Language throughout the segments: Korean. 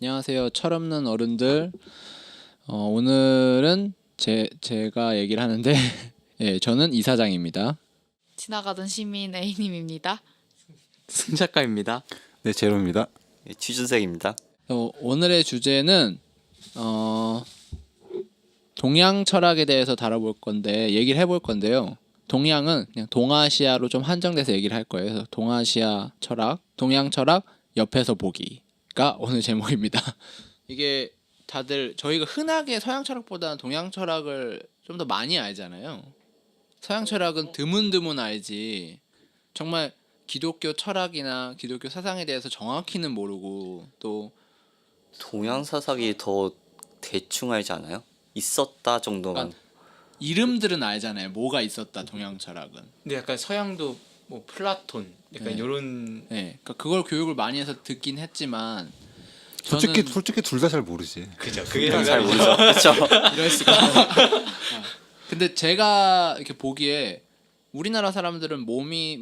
안녕하세요. 철없는 어른들. 오늘은 제가 얘기를 하는데 예, 저는 이사장입니다. 지나가던 시민 A님입니다. 승 작가입니다. 네, 제로입니다. 취준생입니다. 오늘의 주제는 동양 철학에 대해서 다뤄볼 건데 얘기를 해볼 건데요. 동양은 그냥 동아시아로 좀 한정돼서 얘기를 할 거예요. 그래서 동아시아 철학, 동양 철학 옆에서 보기가 오늘 제목입니다. 이게 다들 저희가 흔하게 서양 철학보다는 동양 철학을 좀 더 많이 알잖아요. 서양 철학은 드문드문 알지. 정말 기독교 철학이나 기독교 사상에 대해서 정확히는 모르고 또 동양 사상이 더 대충 알지 않아요? 있었다 정도만. 그러니까 이름들은 알잖아요. 뭐가 있었다 동양 철학은. 근데 약간 서양도 뭐 플라톤 약간 네. 이런 네, 그러니까 그걸 교육을 많이 해서 듣긴 했지만 솔직히 저는 둘 다 잘 모르지. 그죠. 그게 잘 모르죠. 그렇죠. 이럴 수가. 근데 제가 이렇게 보기에 우리나라 사람들은 몸에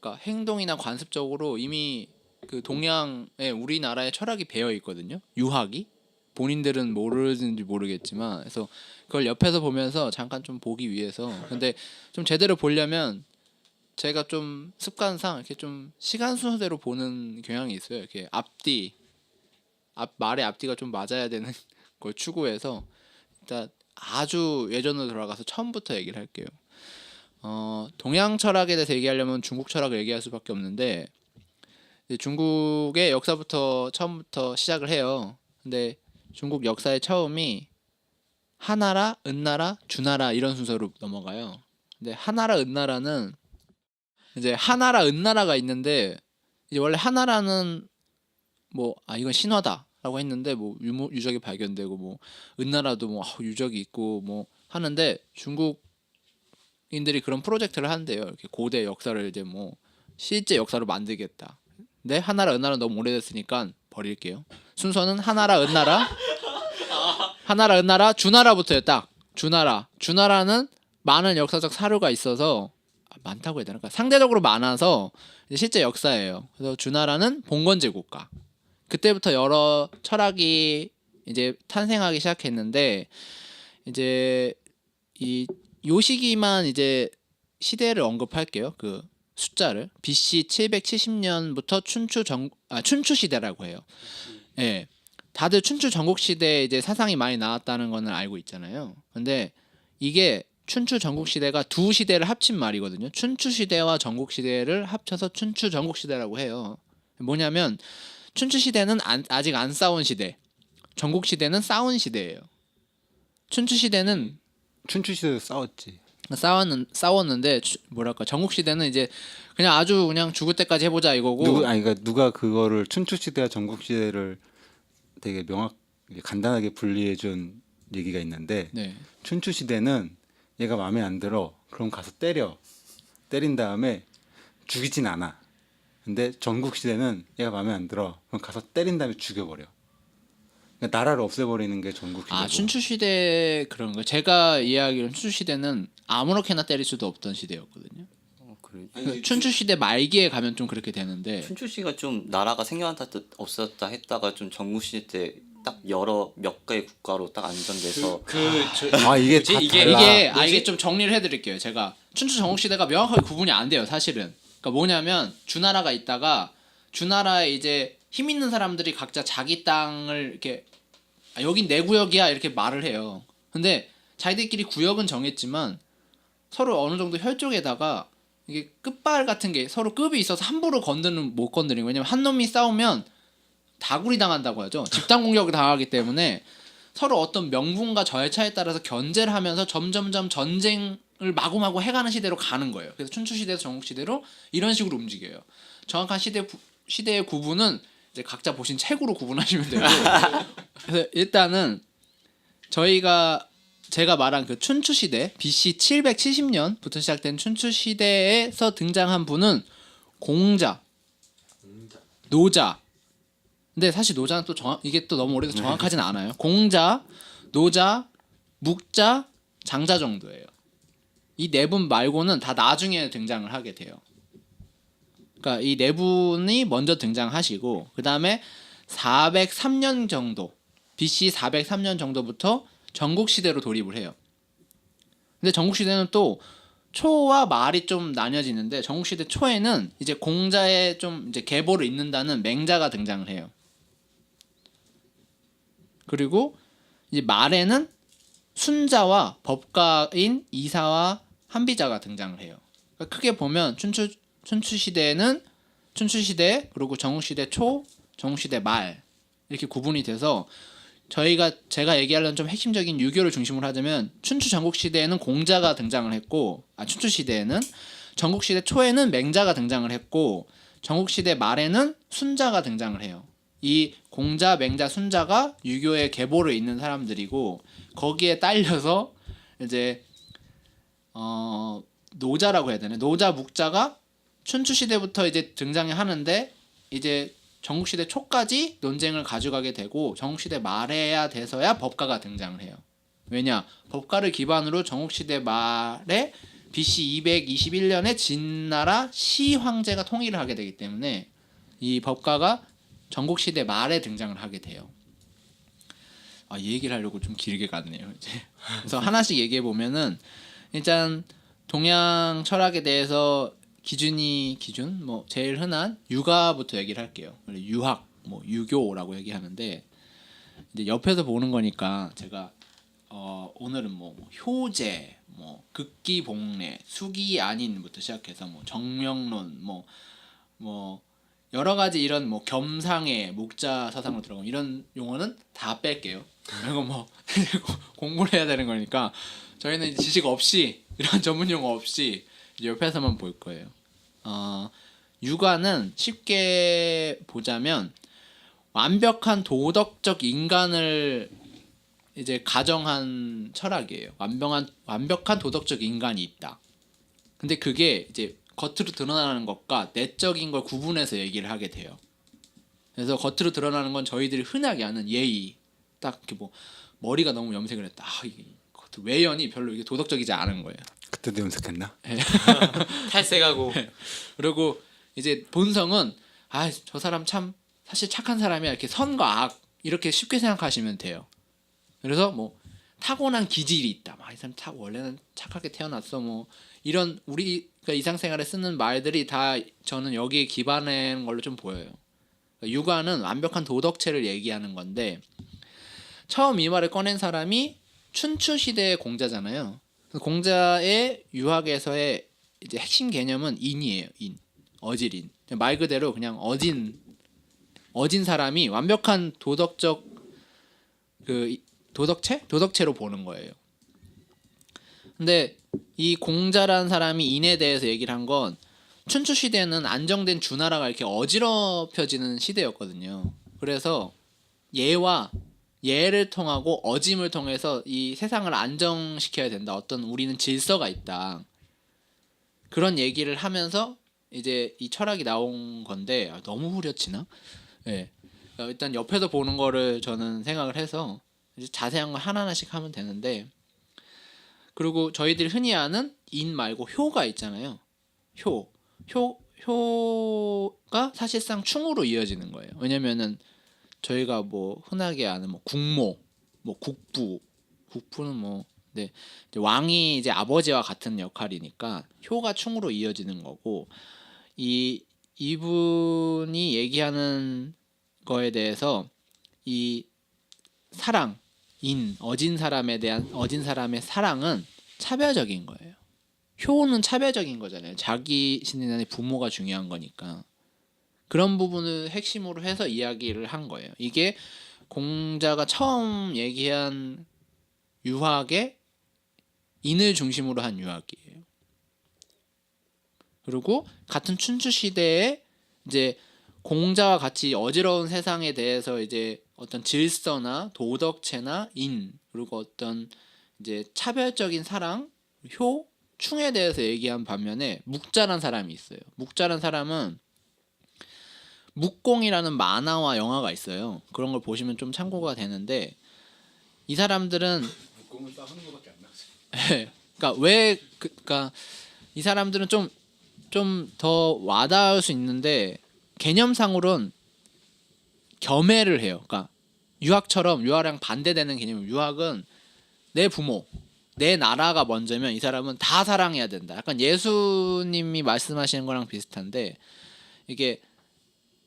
그러니까 행동이나 관습적으로 이미 그 동양에 우리나라의 철학이 배어 있거든요. 유학이 본인들은 모르는지 모르겠지만 그래서 그걸 옆에서 보면서 잠깐 좀 보기 위해서 근데 좀 제대로 보려면 제가 좀 습관상 이렇게 좀 시간 순서대로 보는 경향이 있어요. 이렇게 말의 앞뒤가 좀 맞아야 되는 걸 추구해서 일단 아주 예전으로 돌아가서 처음부터 얘기를 할게요. 동양 철학에 대해서 얘기하려면 중국 철학을 얘기할 수밖에 없는데 이제 중국의 역사부터 처음부터 시작을 해요. 근데 중국 역사의 처음이 하나라, 은나라, 주나라 이런 순서로 넘어가요. 근데 하나라, 은나라는 이제 하나라, 은나라가 있는데 이제 원래 하나라는 뭐 이건 신화다라고 했는데 뭐 유적이 발견되고 뭐 은나라도 뭐 유적이 있고 뭐 하는데 중국인들이 그런 프로젝트를 한대요. 이렇게 고대 역사를 이제 뭐 실제 역사로 만들겠다. 근데 하나라, 은나라 너무 오래됐으니까 버릴게요. 순서는 하나라, 은나라, 하나라, 은나라, 주나라부터요. 딱 주나라는 많은 역사적 사료가 있어서 많다고 해야 되나? 그러니까 상대적으로 많아서 이제 실제 역사예요. 그래서 주나라는 봉건제 국가. 그때부터 여러 철학이 이제 탄생하기 시작했는데 이제 요 시기만 이제 시대를 언급할게요. 그 숫자를 BC 770년부터 춘추 시대라고 해요. 예. 네. 다들 춘추 전국 시대에 이제 사상이 많이 나왔다는 거는 알고 있잖아요. 근데 이게 춘추 전국 시대가 두 시대를 합친 말이거든요. 춘추 시대와 전국 시대를 합쳐서 춘추 전국 시대라고 해요. 뭐냐면 춘추 시대는 아직 안 싸운 시대, 전국 시대는 싸운 시대예요. 춘추 시대는 춘추 시대도 싸웠지. 싸웠는데 뭐랄까 전국 시대는 이제 그냥 아주 그냥 죽을 때까지 해보자 이거고. 그러니까 누가 그거를 춘추 시대와 전국 시대를 되게 간단하게 분리해준 얘기가 있는데 네. 춘추 시대는 얘가 마음에 안 들어. 그럼 가서 때린 다음에 죽이진 않아. 근데 전국 시대는 얘가 마음에 안 들어. 그럼 가서 때린 다음에 죽여버려. 그러니까 나라를 없애버리는 게 전국 시대고. 춘추 시대 그런 거. 제가 이야기로는 춘추 시대는 아무렇게나 때릴 수도 없던 시대였거든요. 그래. 춘추 시대 말기에 가면 좀 그렇게 되는데. 춘추 씨가 좀 나라가 생겨났다 없었다 했다가 좀 전국시대 때 딱 몇 개의 국가로 딱 안정돼서 이게 다 달라. 이게 좀 정리를 해드릴게요. 제가 춘추 전국 시대가 명확하게 구분이 안 돼요. 사실은. 그러니까 뭐냐면 주나라가 있다가 주나라에 이제 힘 있는 사람들이 각자 자기 땅을 이렇게 여긴 내 구역이야 이렇게 말을 해요. 근데 자기들끼리 구역은 정했지만 서로 어느 정도 혈족에다가 이게 끝발 같은 게 서로 급이 있어서 함부로 못 건드리는 거예요. 왜냐면 한 놈이 싸우면 다구리 당한다고 하죠. 집단 공격을 당하기 때문에 서로 어떤 명분과 절차에 따라서 견제를 하면서 점점점 전쟁을 마구마구 해가는 시대로 가는 거예요. 그래서 춘추 시대에서 전국 시대로 이런 식으로 움직여요. 정확한 시대의 구분은 이제 각자 보신 책으로 구분하시면 되고. 그래서 일단은 제가 말한 그 춘추 시대 BC 770년부터 시작된 춘추 시대에서 등장한 분은 공자, 노자. 근데 사실 노자는 또 이게 또 너무 오래돼서 정확하진 않아요. 공자, 노자, 묵자, 장자 정도예요. 이 네 분 말고는 다 나중에 등장을 하게 돼요. 그러니까 이 네 분이 먼저 등장하시고 그 다음에 403년 정도, BC 403년 정도부터 전국 시대로 돌입을 해요. 근데 전국 시대는 또 초와 말이 좀 나뉘어지는데 전국 시대 초에는 이제 공자의 좀 이제 계보를 잇는다는 맹자가 등장을 해요. 그리고 이제 말에는 순자와 법가인 이사와 한비자가 등장을 해요. 그러니까 크게 보면 춘추 시대에는 춘추 시대 그리고 전국 시대 초, 전국 시대 말 이렇게 구분이 돼서 제가 얘기하려는 좀 핵심적인 유교를 중심으로 하자면 춘추 전국 시대에는 공자가 등장을 했고 춘추 시대에는 전국 시대 초에는 맹자가 등장을 했고 전국 시대 말에는 순자가 등장을 해요. 이 공자, 맹자, 순자가 유교의 계보를 잇는 사람들이고 거기에 딸려서 이제 노자라고 해야 되나? 노자, 묵자가 춘추 시대부터 이제 등장을 하는데 이제 전국 시대 초까지 논쟁을 가져가게 되고 전국 시대 말에야 돼서야 법가가 등장을 해요. 왜냐? 법가를 기반으로 전국 시대 말에 BC 221년에 진나라 시 황제가 통일을 하게 되기 때문에 이 법가가 전국 시대 말에 등장을 하게 돼요. 이 얘기를 하려고 좀 길게 갔네요. 이제 그래서 하나씩 얘기해 보면은 일단 동양 철학에 대해서 기준 뭐 제일 흔한 유가부터 얘기를 할게요. 유학 뭐 유교라고 얘기하는데 이제 옆에서 보는 거니까 제가 오늘은 뭐 효제 뭐 극기복례 수기 아닌부터 시작해서 뭐 정명론 뭐 여러 가지 이런 뭐 겸상의 목자 사상으로 들어가면 이런 용어는 다 뺄게요. 이거 뭐 공부를 해야 되는 거니까 저희는 지식 없이 이런 전문 용어 없이 옆에서만 볼 거예요. 유가는 쉽게 보자면 완벽한 도덕적 인간을 이제 가정한 철학이에요. 완벽한 도덕적 인간이 있다. 근데 그게 이제 겉으로 드러나는 것과 내적인 걸 구분해서 얘기를 하게 돼요. 그래서 겉으로 드러나는 건 저희들이 흔하게 아는 예의, 딱 이렇게 뭐 머리가 너무 염색을 했다. 이게 외연이 별로 이게 도덕적이지 않은 거예요. 그때도 염색했나? 탈색하고 그리고 이제 본성은 저 사람 참 사실 착한 사람이야 이렇게 선과 악 이렇게 쉽게 생각하시면 돼요. 그래서 뭐 타고난 기질이 있다. 이 사람 원래는 착하게 태어났어. 뭐 이런 우리가 일상생활에 쓰는 말들이 다 저는 여기에 기반한 걸로 좀 보여요. 유가는 완벽한 도덕체를 얘기하는 건데 처음 이 말을 꺼낸 사람이 춘추 시대의 공자잖아요. 공자의 유학에서의 이제 핵심 개념은 인이에요. 어질인. 말 그대로 그냥 어진 사람이 완벽한 도덕적 도덕체로 보는 거예요. 근데 이 공자라는 사람이 인에 대해서 얘기를 한 건 춘추 시대는 안정된 주나라가 이렇게 어지럽혀지는 시대였거든요. 그래서 예를 통하고 어짐을 통해서 이 세상을 안정시켜야 된다. 어떤 우리는 질서가 있다. 그런 얘기를 하면서 이제 이 철학이 나온 건데 너무 후려치나? 네. 일단 옆에서 보는 거를 저는 생각을 해서 이제 자세한 거 하나하나씩 하면 되는데 그리고 저희들이 흔히 아는 인 말고 효가 있잖아요. 효가 사실상 충으로 이어지는 거예요. 왜냐면은 저희가 뭐 흔하게 아는 뭐 국모, 뭐 국부는 뭐 이제 왕이 이제 아버지와 같은 역할이니까 효가 충으로 이어지는 거고 이분이 얘기하는 거에 대해서 이 사랑, 어진 사람의 사랑은 차별적인 거예요. 효는 차별적인 거잖아요. 자기 신인의 부모가 중요한 거니까. 그런 부분을 핵심으로 해서 이야기를 한 거예요. 이게 공자가 처음 얘기한 유학의 인을 중심으로 한 유학이에요. 그리고 같은 춘추 시대에 이제 공자와 같이 어지러운 세상에 대해서 이제 어떤 질서나 도덕체나 인 그리고 어떤 이제 차별적인 사랑, 충에 대해서 얘기한 반면에 묵자란 사람이 있어요. 묵자란 사람은 묵공이라는 만화와 영화가 있어요. 그런 걸 보시면 좀 참고가 되는데 이 사람들은 묵공은 싸우는 거밖에 안 나지. 그러니까 이 사람들은 좀 더 와닿을 수 있는데 개념상으론 겸해를 해요. 그러니까 유학처럼 유학이랑 반대되는 개념이 유학은 내 부모, 내 나라가 먼저면 이 사람은 다 사랑해야 된다. 약간 예수님이 말씀하시는 거랑 비슷한데 이게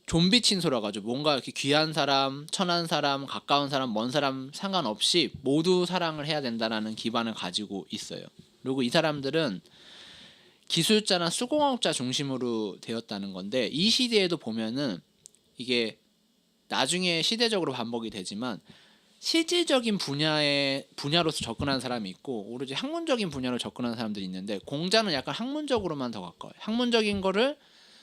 좀비 친소라 가지고 뭔가 이렇게 귀한 사람, 천한 사람, 가까운 사람, 먼 사람 상관없이 모두 사랑을 해야 된다라는 기반을 가지고 있어요. 그리고 이 사람들은 기술자나 수공업자 중심으로 되었다는 건데 이 시대에도 보면은 이게 나중에 시대적으로 반복이 되지만 실질적인 분야로서 접근하는 사람이 있고 오로지 학문적인 분야로 접근하는 사람들이 있는데 공자는 약간 학문적으로만 더 가까워요. 학문적인 거를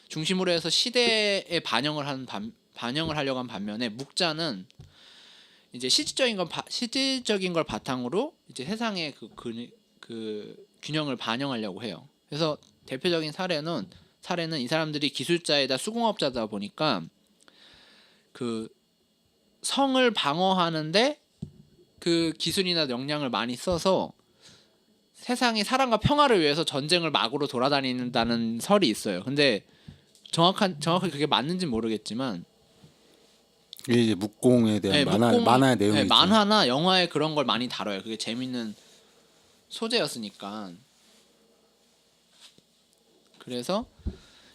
중심으로 해서 시대에 반영을 하려고 한 반면에 묵자는 이제 실질적인 걸 바탕으로 이제 세상의 그 균형을 반영하려고 해요. 그래서 대표적인 사례는 이 사람들이 기술자이다 수공업자다 보니까 그 성을 방어하는데 그 기술이나 역량을 많이 써서 세상의 사랑과 평화를 위해서 전쟁을 막으로 돌아다닌다는 설이 있어요. 근데 정확하게 그게 맞는지는 모르겠지만 이게 이제 묵공에 대한 만화의 내용이죠. 만화나 영화에 그런 걸 많이 다뤄요. 그게 재밌는 소재였으니까. 그래서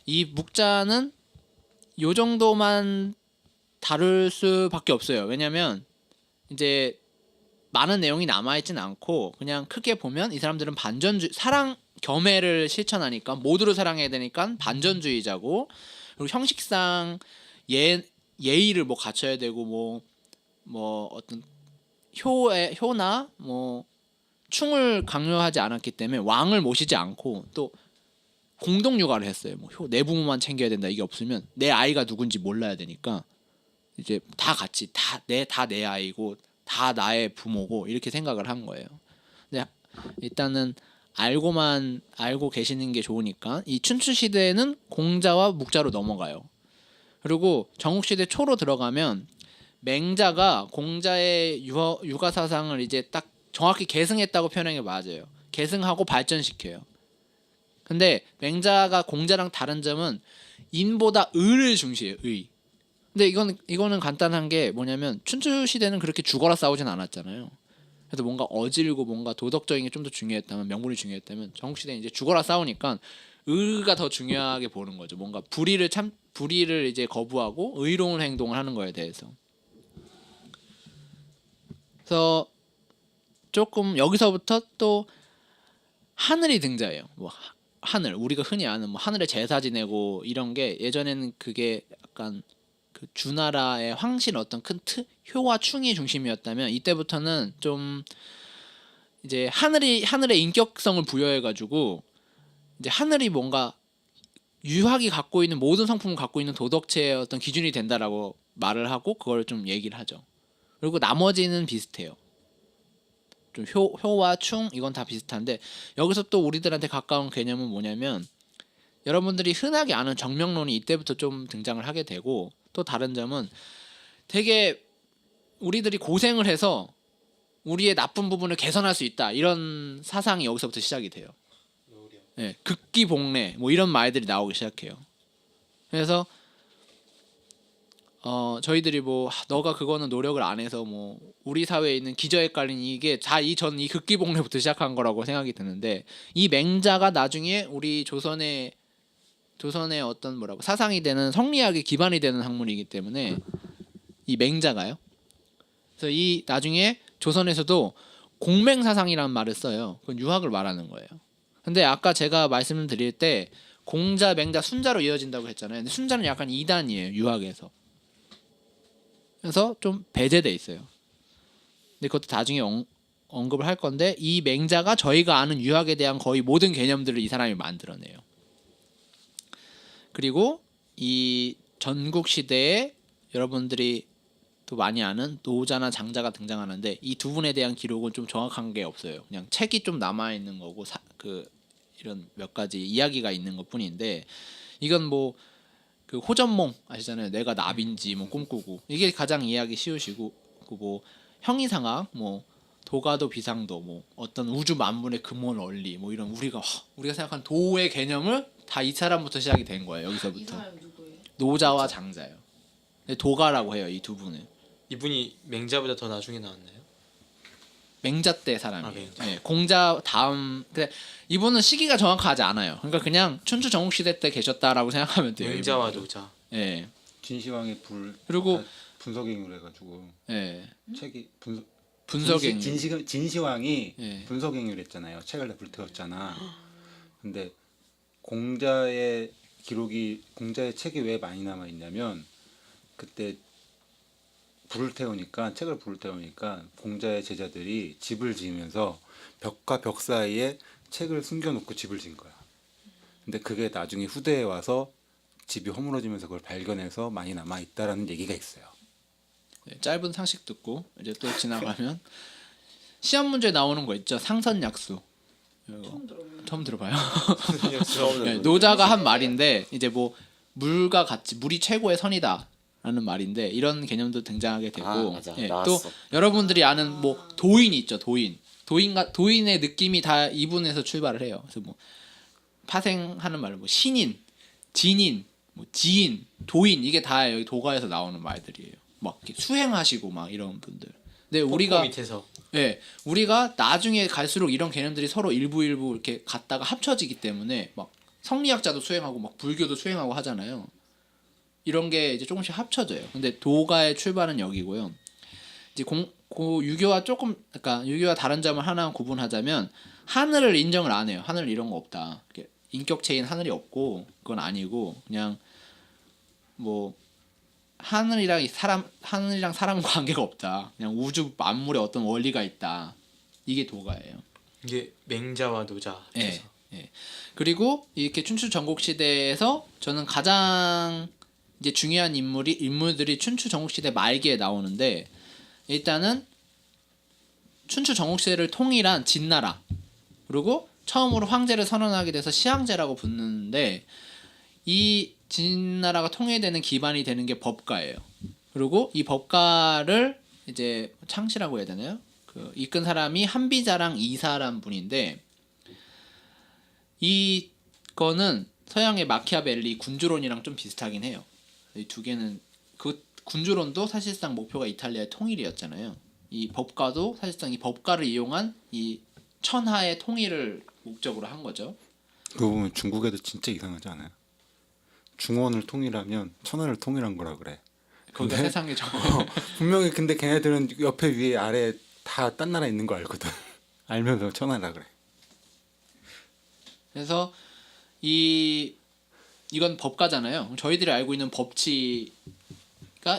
이 묵자는 요 정도만 다룰 수밖에 없어요. 왜냐면 이제 많은 내용이 남아있진 않고 그냥 크게 보면 이 사람들은 사랑 겸해를 실천하니까 모두를 사랑해야 되니까 반전주의자고 그리고 형식상 예의를 뭐 갖춰야 되고 뭐 어떤 효나 뭐 충을 강요하지 않았기 때문에 왕을 모시지 않고 또 공동 육아를 했어요. 뭐 내 부모만 챙겨야 된다 이게 없으면 내 아이가 누군지 몰라야 되니까 이제 다 같이 다 내 아이고 다 나의 부모고 이렇게 생각을 한 거예요. 근데 일단은 알고 계시는 게 좋으니까 이 춘추 시대에는 공자와 묵자로 넘어가요. 그리고 정국 시대 초로 들어가면 맹자가 공자의 육아 사상을 이제 딱 정확히 계승했다고 표현한 게 맞아요. 계승하고 발전시켜요. 근데 맹자가 공자랑 다른 점은 인보다 의를 중시해요. 의. 근데 이거는 간단한 게 뭐냐면 춘추 시대는 그렇게 죽어라 싸우진 않았잖아요. 그래서 뭔가 어질고 뭔가 도덕적인 게 좀 더 중요했다면 명분이 중요했다면 정국 시대는 이제 죽어라 싸우니까 의가 더 중요하게 보는 거죠. 뭔가 불의를 이제 거부하고 의로운 행동을 하는 거에 대해서. 그래서 조금 여기서부터 또 하늘이 등장해요. 뭐 하늘 우리가 흔히 아는 뭐 하늘에 제사 지내고 이런 게 예전에는 그게 약간 그 주나라의 황실 어떤 큰 효와 충이 중심이었다면 이때부터는 좀 이제 하늘의 인격성을 부여해가지고 이제 하늘이 뭔가 유학이 갖고 있는 모든 성품을 갖고 있는 도덕체의 어떤 기준이 된다라고 말을 하고 그걸 좀 얘기를 하죠. 그리고 나머지는 비슷해요. 좀 효와 충 이건 다 비슷한데 여기서 또 우리들한테 가까운 개념은 뭐냐면 여러분들이 흔하게 아는 정명론이 이때부터 좀 등장을 하게 되고 또 다른 점은 되게 우리들이 고생을 해서 우리의 나쁜 부분을 개선할 수 있다 이런 사상이 여기서부터 시작이 돼요. 네, 극기복례 뭐 이런 말들이 나오기 시작해요. 그래서 저희들이 뭐 너가 그거는 노력을 안 해서 뭐 우리 사회에 있는 기저헷갈린 이게 다 이 극기복례부터 시작한 거라고 생각이 드는데 이 맹자가 나중에 우리 조선의 어떤 사상이 되는 성리학의 기반이 되는 학문이기 때문에 이 맹자가요. 그래서 이 나중에 조선에서도 공맹사상이라는 말을 써요. 그건 유학을 말하는 거예요. 근데 아까 제가 말씀을 드릴 때 공자, 맹자, 순자로 이어진다고 했잖아요. 근데 순자는 약간 2단이에요. 유학에서. 그래서 좀 배제돼 있어요. 근데 그것도 나중에 언급을 할 건데 이 맹자가 저희가 아는 유학에 대한 거의 모든 개념들을 이 사람이 만들어내요. 그리고 이 전국 시대에 여러분들이 또 많이 아는 노자나 장자가 등장하는데 이 두 분에 대한 기록은 좀 정확한 게 없어요. 그냥 책이 좀 남아 있는 거고 이런 몇 가지 이야기가 있는 것뿐인데 이건 뭐 그 호전몽 아시잖아요. 내가 나비인지 뭐 꿈꾸고 이게 가장 이해하기 쉬우시고 뭐 형이상학 뭐 도가도 비상도 뭐 어떤 우주 만물의 근본 원리 뭐 이런 우리가 생각한 도의 개념을 다 이 사람부터 시작이 된 거예요. 이 여기서부터 사람이 누구예요? 노자와 장자요. 도가라고 해요. 이 두 분은 이분이 맹자보다 더 나중에 나왔나요? 맹자 때 사람이에요. 아, 맹자. 예, 공자 다음. 근데 이분은 시기가 정확하지 않아요. 그러니까 그냥 춘추 전국 시대 때 계셨다라고 생각하면 돼요. 맹자와 이분은. 노자. 예. 진시황의 그리고 분석행위를 해가지고 예. 책이 분석행. 진시황이 예. 분석행위를 했잖아요. 책을 다 불태웠잖아. 근데 공자의 책이 왜 많이 남아 있냐면 그때 책을 불을 태우니까 공자의 제자들이 집을 지으면서 벽과 벽 사이에 책을 숨겨놓고 집을 지은 거야. 근데 그게 나중에 후대에 와서 집이 허물어지면서 그걸 발견해서 많이 남아 있다라는 얘기가 있어요. 예, 짧은 상식 듣고 이제 또 지나가면 시험 문제 나오는 거 있죠. 상선약수. 이거 처음 들어봐요. 네, 노자가 한 말인데 이제 뭐 물과 같이 물이 최고의 선이다라는 말인데 이런 개념도 등장하게 되고 아, 맞아. 예, 또 나왔어. 여러분들이 아는 뭐 도인 있죠. 도인의 느낌이 다 이분에서 출발을 해요. 그래서 뭐 파생하는 말은 뭐 신인, 진인, 뭐 지인, 도인 이게 다 여기 도가에서 나오는 말들이에요. 막 이렇게 수행하시고 막 이런 분들. 근데 우리가 우리가 밑에서 예, 우리가 나중에 갈수록 이런 개념들이 서로 일부 이렇게 갔다가 합쳐지기 때문에 막 성리학자도 수행하고 막 불교도 수행하고 하잖아요. 이런 게 이제 조금씩 합쳐져요. 근데 도가의 출발은 여기고요. 이제 유교와 조금 그러니까 유교와 다른 점을 하나 구분하자면 하늘을 인정을 안 해요. 하늘 이런 거 없다. 이렇게 인격체인 하늘이 없고 그건 아니고 그냥 뭐 하늘이랑 사람 관계가 없다. 그냥 우주 만물에 어떤 원리가 있다. 이게 도가예요. 이게 맹자와 노자. 예. 예. 그리고 이렇게 춘추 전국 시대에서 저는 가장 이제 중요한 인물들이 춘추 전국 시대 말기에 나오는데 일단은 춘추 전국 시대를 통일한 진나라 그리고 처음으로 황제를 선언하게 돼서 시황제라고 붙는데 이 진나라가 통일되는 기반이 되는 게 법가예요. 그리고 이 법가를 이제 창시라고 해야 되나요? 그 이끈 사람이 한비자랑 이사란 분인데 이거는 서양의 마키아벨리 군주론이랑 좀 비슷하긴 해요. 이 두 개는 그 군주론도 사실상 목표가 이탈리아의 통일이었잖아요. 이 법가도 사실상 이 법가를 이용한 이 천하의 통일을 목적으로 한 거죠. 그거 보면 중국 애들 진짜 이상하지 않아요? 중원을 통일하면 천하를 통일한 거라 그래. 거기가 근데 세상의 정. 분명히 근데 걔네들은 옆에 위에 아래 다 딴 나라 있는 거 알거든. 알면서 천하라 그래. 그래서 이건 법가잖아요. 저희들이 알고 있는 법치가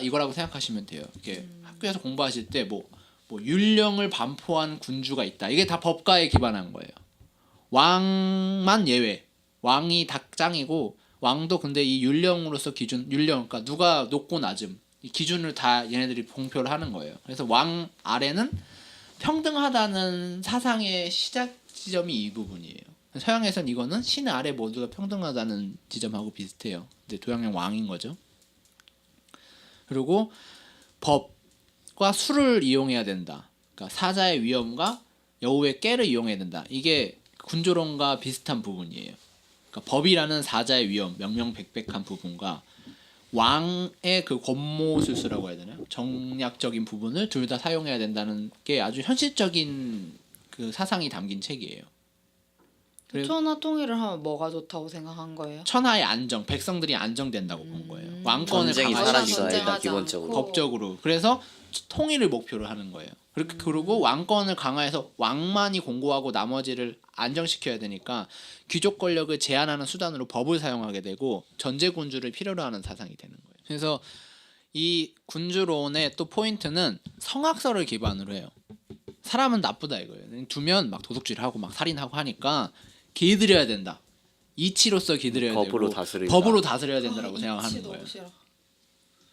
이거라고 생각하시면 돼요. 이렇게 학교에서 공부하실 때 뭐 율령을 반포한 군주가 있다. 이게 다 법가에 기반한 거예요. 왕만 예외. 왕이 다 짱이고 왕도 근데 이 율령으로서 율령 그러니까 누가 높고 낮음 이 기준을 다 얘네들이 공표를 하는 거예요. 그래서 왕 아래는 평등하다는 사상의 시작 지점이 이 부분이에요. 서양에선 이거는 신 아래 모두가 평등하다는 지점하고 비슷해요. 근데 도양령 왕인 거죠. 그리고 법과 수를 이용해야 된다. 그러니까 사자의 위엄과 여우의 깨를 이용해야 된다. 이게 군주론과 비슷한 부분이에요. 그러니까 법이라는 사자의 위엄, 명명백백한 부분과 왕의 그 권모술수라고 해야 되나요? 정략적인 부분을 둘 다 사용해야 된다는 게 아주 현실적인 그 사상이 담긴 책이에요. 그래서 천하 통일을 하면 뭐가 좋다고 생각한 거예요? 천하의 안정, 백성들이 안정된다고 본 거예요. 왕권을 전쟁이 강화해서 사라져야 일단 전쟁하지 기본적으로. 않고. 법적으로. 그래서 통일을 목표로 하는 거예요. 그리고 왕권을 강화해서 왕만이 공고하고 나머지를 안정시켜야 되니까 귀족 권력을 제한하는 수단으로 법을 사용하게 되고 전제 군주를 필요로 하는 사상이 되는 거예요. 그래서 이 군주론의 또 포인트는 성악설을 기반으로 해요. 사람은 나쁘다 이거예요. 두면 막 도둑질하고 막 살인하고 하니까 길들여야 된다. 이치로서 길들여야 법으로 되고 다스린다. 법으로 다스려야 된다라고 이치 생각하는 너무 거예요. 싫어.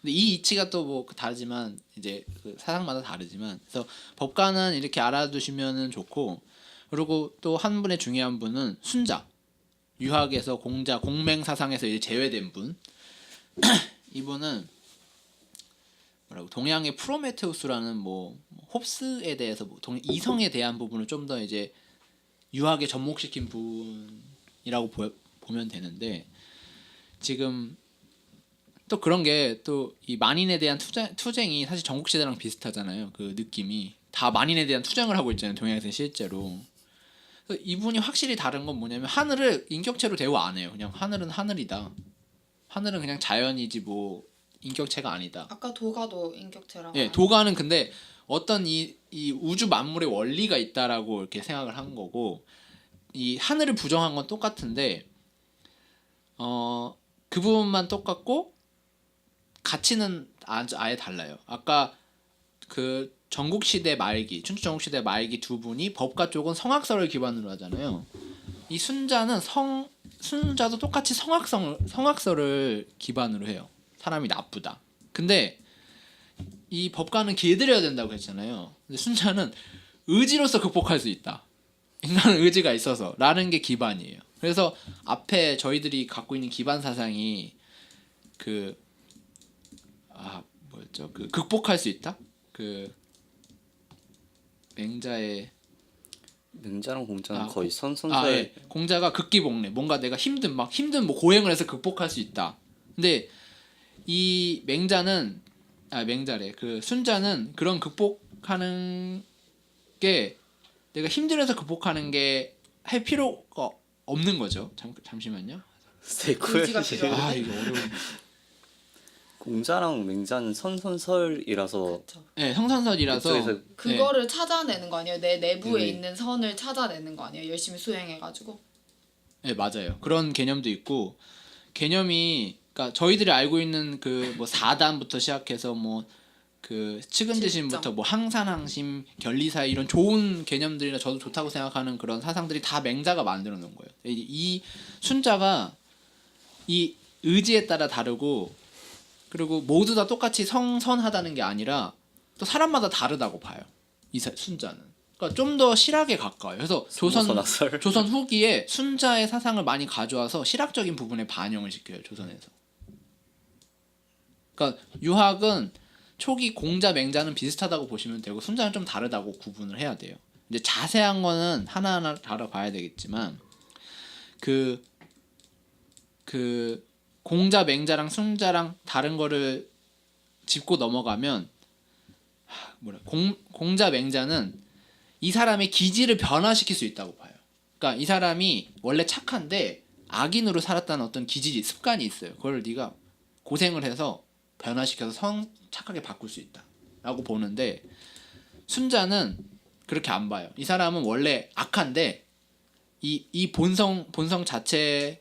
근데 이 이치가 또 뭐 다르지만 이제 그 사상마다 다르지만 그래서 법가는 이렇게 알아두시면은 좋고 그리고 또 한 분의 중요한 분은 순자 유학에서 공자 공맹 사상에서 이제 제외된 분 이분은 뭐라고 동양의 프로메테우스라는 뭐 홉스에 대해서 뭐 이성에 대한 부분을 좀 더 이제 유학에 접목시킨 분이라고 보면 되는데 지금 또 그런 게 또 이 만인에 대한 투쟁이 사실 전국시대랑 비슷하잖아요. 그 느낌이 다 만인에 대한 투쟁을 하고 있잖아요. 동양에서 실제로. 그래서 이분이 확실히 다른 건 뭐냐면 하늘을 인격체로 대우 안 해요. 그냥 하늘은 하늘이다. 하늘은 그냥 자연이지 뭐 인격체가 아니다. 아까 도가도 인격체라고. 예, 도가는 근데 어떤 이 우주 만물의 원리가 있다라고 이렇게 생각을 한 거고 이 하늘을 부정한 건 똑같은데 그 부분만 똑같고 가치는 아예 달라요. 아까 그 전국시대 말기, 춘추 전국시대 말기 두 분이 법가 쪽은 성악설을 기반으로 하잖아요. 이 순자도 똑같이 성악설을 기반으로 해요. 사람이 나쁘다. 근데 이 법가는 길들여야 된다고 했잖아요. 근데 순자는 의지로서 극복할 수 있다. 인간은 의지가 있어서 라는 게 기반이에요. 그래서 앞에 저희들이 갖고 있는 기반 사상이 뭐였죠? 그 극복할 수 있다. 그 맹자의 맹자랑 공자는 아, 거의 선선설. 예. 공자가 극기복례. 뭔가 내가 힘든 뭐 고행을 해서 극복할 수 있다. 근데 이 맹자래. 그 순자는 그런 극복하는 게 내가 힘들어서 극복하는 게 할 필요가 없는 거죠. 잠시만요. 의지가 필요하다. 이거 어려운. 공자랑 맹자는 선선설이라서 그쵸. 네, 성선설이라서 그쪽에서 그거를 찾아내는 거 아니에요? 내 내부에 네. 있는 선을 찾아내는 거 아니에요? 열심히 수행해가지고. 네, 맞아요. 그런 개념도 있고 개념이 그러니까 저희들이 알고 있는 그 뭐 4단부터 시작해서 뭐 그 측은지심부터 뭐 항산항심, 결리사의 이런 좋은 개념들이나 저도 좋다고 생각하는 그런 사상들이 다 맹자가 만들어 놓은 거예요. 이 순자가 이 의지에 따라 다르고 그리고 모두 다 똑같이 성선하다는 게 아니라 또 사람마다 다르다고 봐요. 이 순자는. 그러니까 좀 더 실학에 가까워요. 그래서 선악설. 조선 후기에 순자의 사상을 많이 가져와서 실학적인 부분에 반영을 시켜요. 조선에서. 그러니까 유학은 초기 공자 맹자는 비슷하다고 보시면 되고 순자는 좀 다르다고 구분을 해야 돼요. 이제 자세한 거는 하나하나 다뤄봐야 되겠지만 그 공자 맹자랑 순자랑 다른 거를 짚고 넘어가면 공자 맹자는 이 사람의 기질을 변화시킬 수 있다고 봐요. 그러니까 이 사람이 원래 착한데 악인으로 살았다는 어떤 기질이 습관이 있어요. 그걸 네가 고생을 해서 변화시켜서 착하게 바꿀 수 있다라고 보는데 순자는 그렇게 안 봐요. 이 사람은 원래 악한데 이 본성 자체를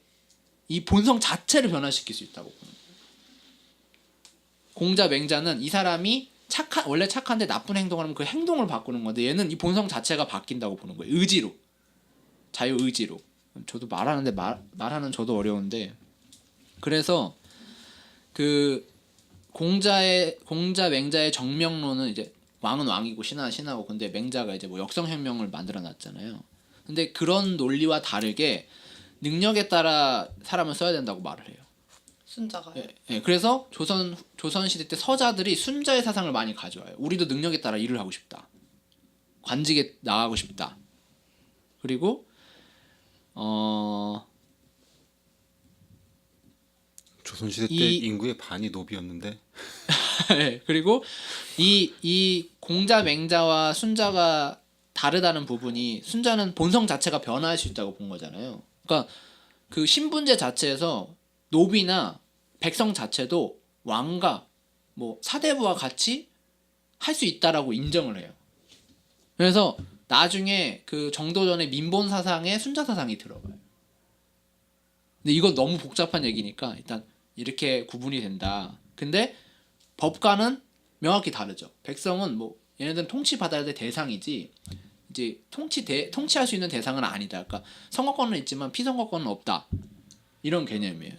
변화시킬 수 있다고 보는 거예요. 공자 맹자는 이 사람이 원래 착한데 나쁜 행동을 하면 그 행동을 바꾸는 건데 얘는 이 본성 자체가 바뀐다고 보는 거예요. 의지로. 자유 의지로. 저도 말하는 저도 어려운데 그래서 그 공자 맹자의 정명론은 이제 왕은 왕이고 신하는 신하고 근데 맹자가 이제 뭐 역성혁명을 만들어 놨잖아요. 근데 그런 논리와 다르게 능력에 따라 사람을 써야 된다고 말을 해요. 순자가요. 예, 그래서 조선 시대 때 서자들이 순자의 사상을 많이 가져와요. 우리도 능력에 따라 일을 하고 싶다. 관직에 나가고 싶다. 그리고 조선시대 때 인구의 반이 노비였는데 네, 그리고 이 공자 맹자와 순자가 다르다는 부분이 순자는 본성 자체가 변화할 수 있다고 본 거잖아요. 그러니까 그 신분제 자체에서 노비나 백성 자체도 왕과 뭐 사대부와 같이 할 수 있다라고 인정을 해요. 그래서 나중에 그 정도전의 민본 사상에 순자 사상이 들어가요. 근데 이건 너무 복잡한 얘기니까 일단 이렇게 구분이 된다. 근데 법과는 명확히 다르죠. 백성은 뭐 얘네들은 통치받아야 될 대상이지 이제 통치할 수 있는 대상은 아니다. 그러니까 선거권은 있지만 피선거권은 없다. 이런 개념이에요.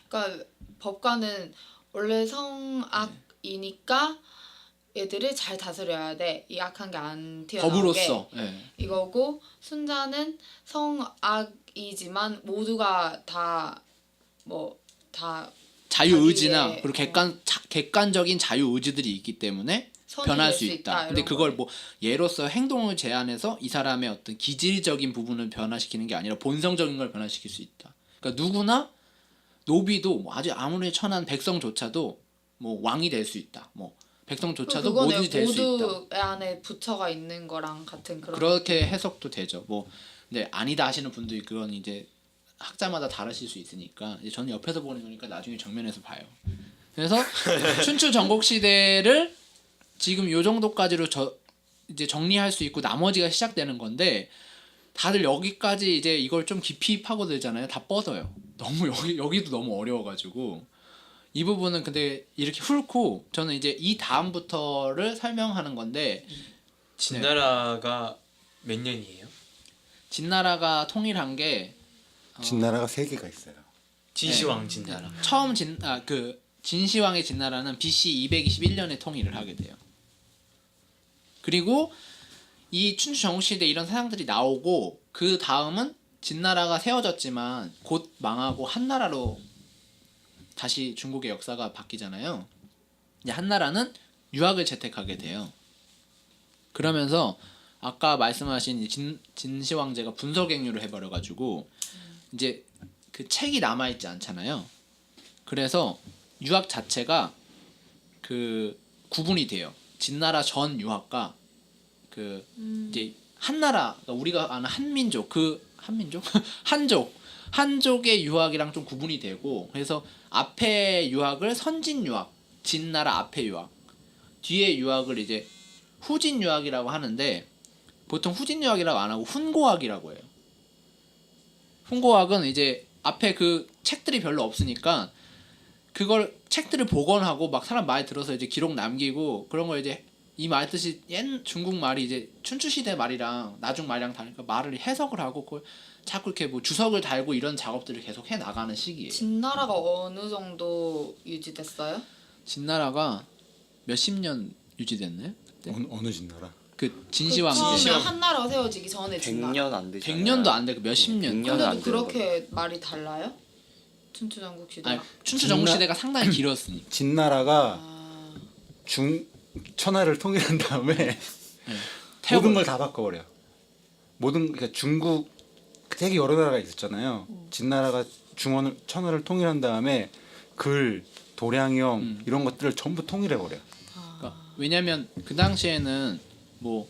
그러니까 법관은 원래 성악이니까 얘들을 잘 다스려야 돼. 이 악한 게 안 튀어나오게. 법으로서. 예. 이거고 순자는 성악이지만 모두가 다 자유 의지나 자기의, 그리고 객관적인 자유 의지들이 있기 때문에 선이 변할 될 수 있다. 근데 이런 그걸 거예요. 뭐 예로서 행동을 제한해서 이 사람의 어떤 기질적인 부분을 변화시키는 게 아니라 본성적인 걸 변화시킬 수 있다. 그러니까 노비도 뭐 아주 아무리 천한 백성조차도 뭐 왕이 될 수 있다. 뭐 백성조차도 그거는 뭐든지 될 수 있다. 모두 안에 부처가 있는 거랑 같은 그런. 그렇게 해석도 되죠. 뭐 근데 아니다 하시는 분들이 그건 이제 학자마다 다르실 수 있으니까 이제 저는 옆에서 보는 거니까 나중에 정면에서 봐요. 그래서 춘추 전국 시대를 지금 요 정도까지로 이제 정리할 수 있고 나머지가 시작되는 건데 다들 여기까지 이제 이걸 좀 깊이 파고들잖아요. 다 뻗어요. 너무 여기도 너무 어려워가지고 이 부분은 근데 이렇게 훑고 저는 이제 이 다음부터를 설명하는 건데 진나라가 몇 년이에요? 진나라가 통일한 게 진나라가 3개가 있어요. 진시황 진나라. 처음 진시황의 진나라는 BC 221년에 통일을 하게 돼요. 그리고 이 춘추 전국시대 이런 사상들이 나오고 그 다음은 진나라가 세워졌지만 곧 망하고 한나라로 다시 중국의 역사가 바뀌잖아요. 이제 한나라는 유학을 채택하게 돼요. 그러면서 아까 말씀하신 진시황제가 분서갱유를 해버려가지고 이제 그 책이 남아있지 않잖아요. 그래서 유학 자체가 그 구분이 돼요. 진나라 전 유학과 그 이제 한나라, 그러니까 우리가 아는 한민족, 한족의 유학이랑 좀 구분이 되고, 그래서 앞에 유학을 선진 유학, 진나라 앞에 유학, 뒤에 유학을 이제 후진 유학이라고 하는데 보통 후진 유학이라고 안 하고 훈고학이라고 해요. 훈고학은 이제 앞에 그 책들이 별로 없으니까 그걸 책들을 복원하고 막 사람 말 들어서 이제 기록 남기고 그런 거 이제 이 말 뜻이 중국 말이 이제 춘추 시대 말이랑 나중 말이랑 다르니까 말을 해석을 하고 그걸 자꾸 이렇게 뭐 주석을 달고 이런 작업들을 계속 해 나가는 시기예요. 진나라가 어느 정도 유지됐어요? 진나라가 몇십 년 유지됐나요? 어느 진나라? 그 진시황 처음에 때 한나라가 세워지기 전에 진나라. 100년 안 되잖아요. 100년도 안 되고 몇십 년. 100년 안 근데도 되는 그렇게 말이 달라요? 춘추 전국 아니, 시대랑. 춘추 전국 시대가 상당히 길었으니까. 진나라가 아, 천하를 통일한 다음에 모든 태워버려. 걸 다 바꿔버려. 그러니까 중국 되게 여러 나라가 있었잖아요. 진나라가 천하를 통일한 다음에 글, 도량형 이런 것들을 전부 통일해버려. 그러니까 왜냐면 그 당시에는 뭐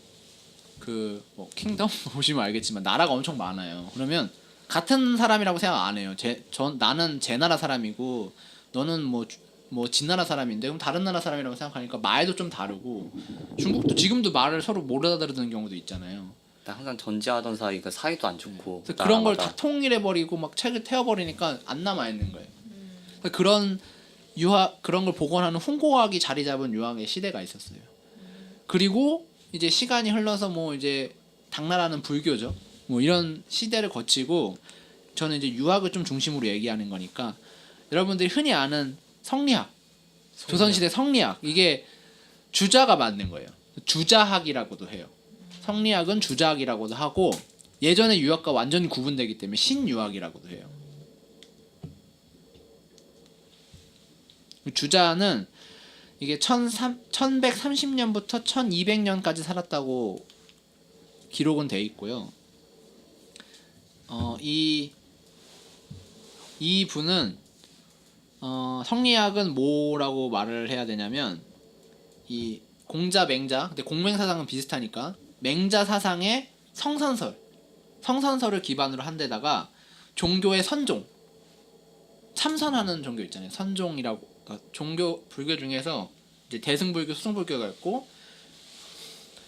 킹덤 보시면 알겠지만 나라가 엄청 많아요. 그러면 같은 사람이라고 생각 안 해요. 나는 제 나라 사람이고 너는 뭐 진나라 사람인데 그럼 다른 나라 사람이라고 생각하니까 말도 좀 다르고 중국도 지금도 말을 서로 못 알아듣는 경우도 있잖아요. 항상 전제하던 사이가 사이도 안 좋고 그래서 그런 걸 나라마다. 다 통일해 버리고 막 책을 태워 버리니까 안 남아 있는 거예요. 그래서 그런 그런 걸 복원하는 훈고학이 자리 잡은 유학의 시대가 있었어요. 그리고 이제 시간이 흘러서 뭐 이제 당나라는 불교죠. 뭐 이런 시대를 거치고 저는 이제 유학을 좀 중심으로 얘기하는 거니까 여러분들이 흔히 아는 성리학, 조선시대 성리학 이게 주자가 만든 거예요. 주자학이라고도 해요. 성리학은 주자학이라고도 하고 예전의 유학과 완전히 구분되기 때문에 신유학이라고도 해요. 주자는 이게 1130년부터 1200년까지 살았다고 기록은 돼 있고요. 이 분은 성리학은 뭐라고 말을 해야 되냐면 이 공자 맹자 근데 공맹사상은 비슷하니까 맹자 사상의 성선설을 기반으로 한 데다가 종교의 선종 참선하는 종교 있잖아요. 선종이라고 그러니까 종교 불교 중에서 이제 대승불교, 수승불교가 있고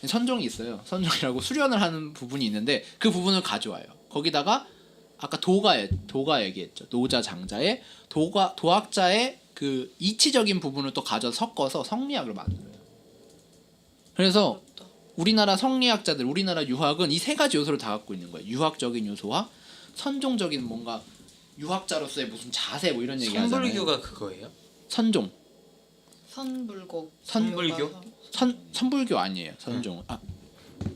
선종이 있어요. 선종이라고 수련을 하는 부분이 있는데 그 부분을 가져와요. 거기다가 아까 도가 얘기했죠. 노자 장자의 도학자의 그 이치적인 부분을 또 섞어서 성리학을 만들어요. 그래서 우리나라 성리학자들, 우리나라 유학은 이 세 가지 요소를 다 갖고 있는 거예요. 유학적인 요소와 선종적인 뭔가 유학자로서의 무슨 자세 뭐 이런 얘기 하잖아요. 선불교가 그거예요? 선종. 선불교. 선불교? 선불교 아니에요. 선종.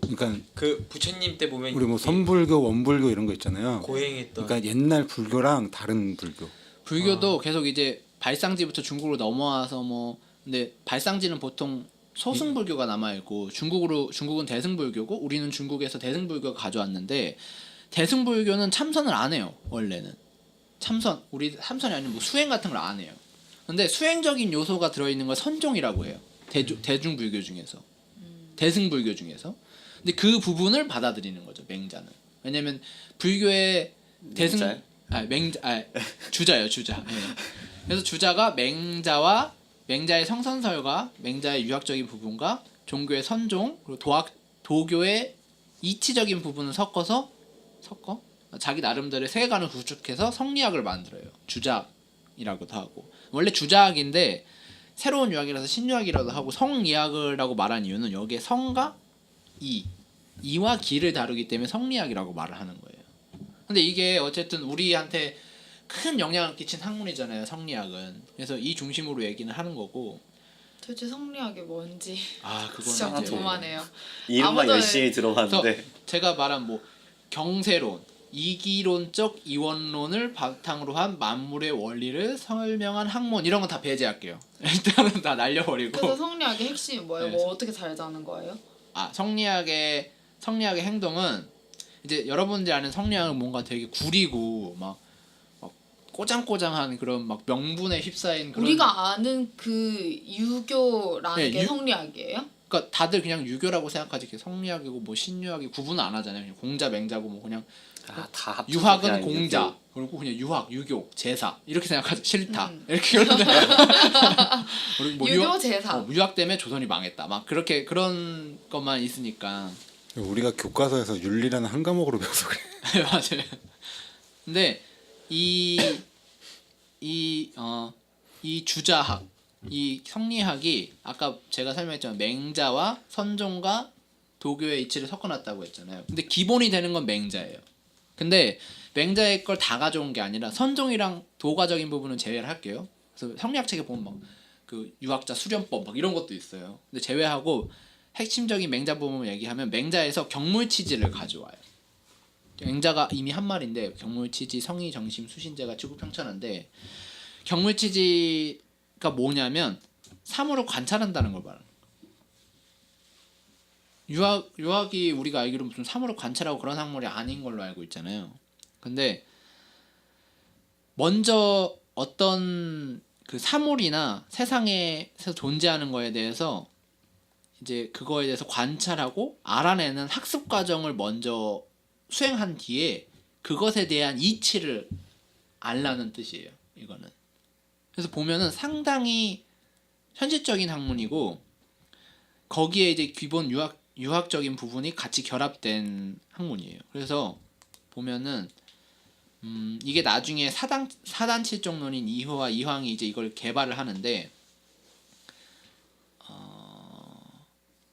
그러니까 그 부처님 때 보면 우리 뭐 선불교, 원불교 이런 거 있잖아요. 고행했던 그러니까 옛날 불교랑 다른 불교. 불교도 계속 이제 발상지부터 중국으로 넘어와서 뭐 근데 발상지는 보통 소승불교가 남아 있고 중국은 대승불교고 우리는 중국에서 대승불교가 가져왔는데 대승불교는 참선을 안 해요. 원래는 참선 우리 참선이 아니면 뭐 수행 같은 걸 안 해요. 근데 수행적인 요소가 들어있는 걸 선종이라고 해요. 대중불교 중에서 대승불교 중에서. 근데 그 부분을 받아들이는 거죠 맹자는. 왜냐면 불교의 대승 맹자요? 주자예요 주자. 예. 그래서 주자가 맹자의 성선설과 맹자의 유학적인 부분과 종교의 선종 그리고 도교의 이치적인 부분을 섞어 자기 나름대로의 세계관을 구축해서 성리학을 만들어요. 주작이라고도 하고 원래 주작인데 새로운 유학이라서 신유학이라도 하고 성리학이라고 말한 이유는 여기에 성과 이와 기를 다루기 때문에 성리학이라고 말을 하는 거예요. 근데 이게 어쨌든 우리한테 큰 영향을 끼친 학문이잖아요. 성리학은. 그래서 이 중심으로 얘기는 하는 거고. 도대체 성리학이 뭔지 그거는 진짜 이제 궁금하네요. 이름만 아무도- 열심히 들어봤는데 제가 말한 뭐 경세론, 이기론적 이원론을 바탕으로 한 만물의 원리를 설명한 학문 이런 건 다 배제할게요. 일단은 다 날려버리고. 그래서 성리학의 핵심이 뭐예요? 네. 뭐 어떻게 살자는 거예요? 성리학의 행동은 이제 여러분들이 아는 성리학은 뭔가 되게 구리고 막 꼬장꼬장한 그런 막 명분에 휩싸인 그런. 우리가 아는 그 유교라는 네, 게 성리학이에요? 그러니까 다들 그냥 유교라고 생각하지 성리학이고 뭐 신유학이 구분을 안 하잖아요. 그냥 공자, 맹자고 뭐 그냥 다 합쳐서 유학은 그냥 공자 유교. 그리고 그냥 유학, 유교, 제사 이렇게 생각하죠. 싫다 음. 이렇게 그러는데 우리 뭐 유교 제사. 유학 때문에 조선이 망했다 막 그렇게 그런 것만 있으니까. 우리가 교과서에서 윤리라는 한 과목으로 배워서 그래. 맞아요. 근데 이 주자학, 이 성리학이 아까 제가 설명했지만 맹자와 선종과 도교의 이치를 섞어놨다고 했잖아요. 근데 기본이 되는 건 맹자예요. 근데 맹자의 걸 다 가져온 게 아니라 선종이랑 도가적인 부분은 제외를 할게요. 그래서 성리학 책에 보면 막 그 유학자 수련법 막 이런 것도 있어요. 근데 제외하고 핵심적인 맹자 부분을 얘기하면 맹자에서 경물치지를 가져와요. 맹자가 이미 한 말인데 경물치지, 성의, 정심, 수신제가 지구평천한데 경물치지가 뭐냐면 사물을 관찰한다는 걸 말하는 거예요. 유학이 우리가 알기로 무슨 사물을 관찰하고 그런 학문이 아닌 걸로 알고 있잖아요. 근데 먼저 어떤 그 사물이나 세상에서 존재하는 거에 대해서 이제 그거에 대해서 관찰하고 알아내는 학습 과정을 먼저 수행한 뒤에 그것에 대한 이치를 알라는 뜻이에요. 이거는. 그래서 보면은 상당히 현실적인 학문이고 거기에 이제 기본 유학적인 부분이 같이 결합된 학문이에요. 그래서 보면은 이게 나중에 사단 칠종론인 이효와 이황이 이제 이걸 개발을 하는데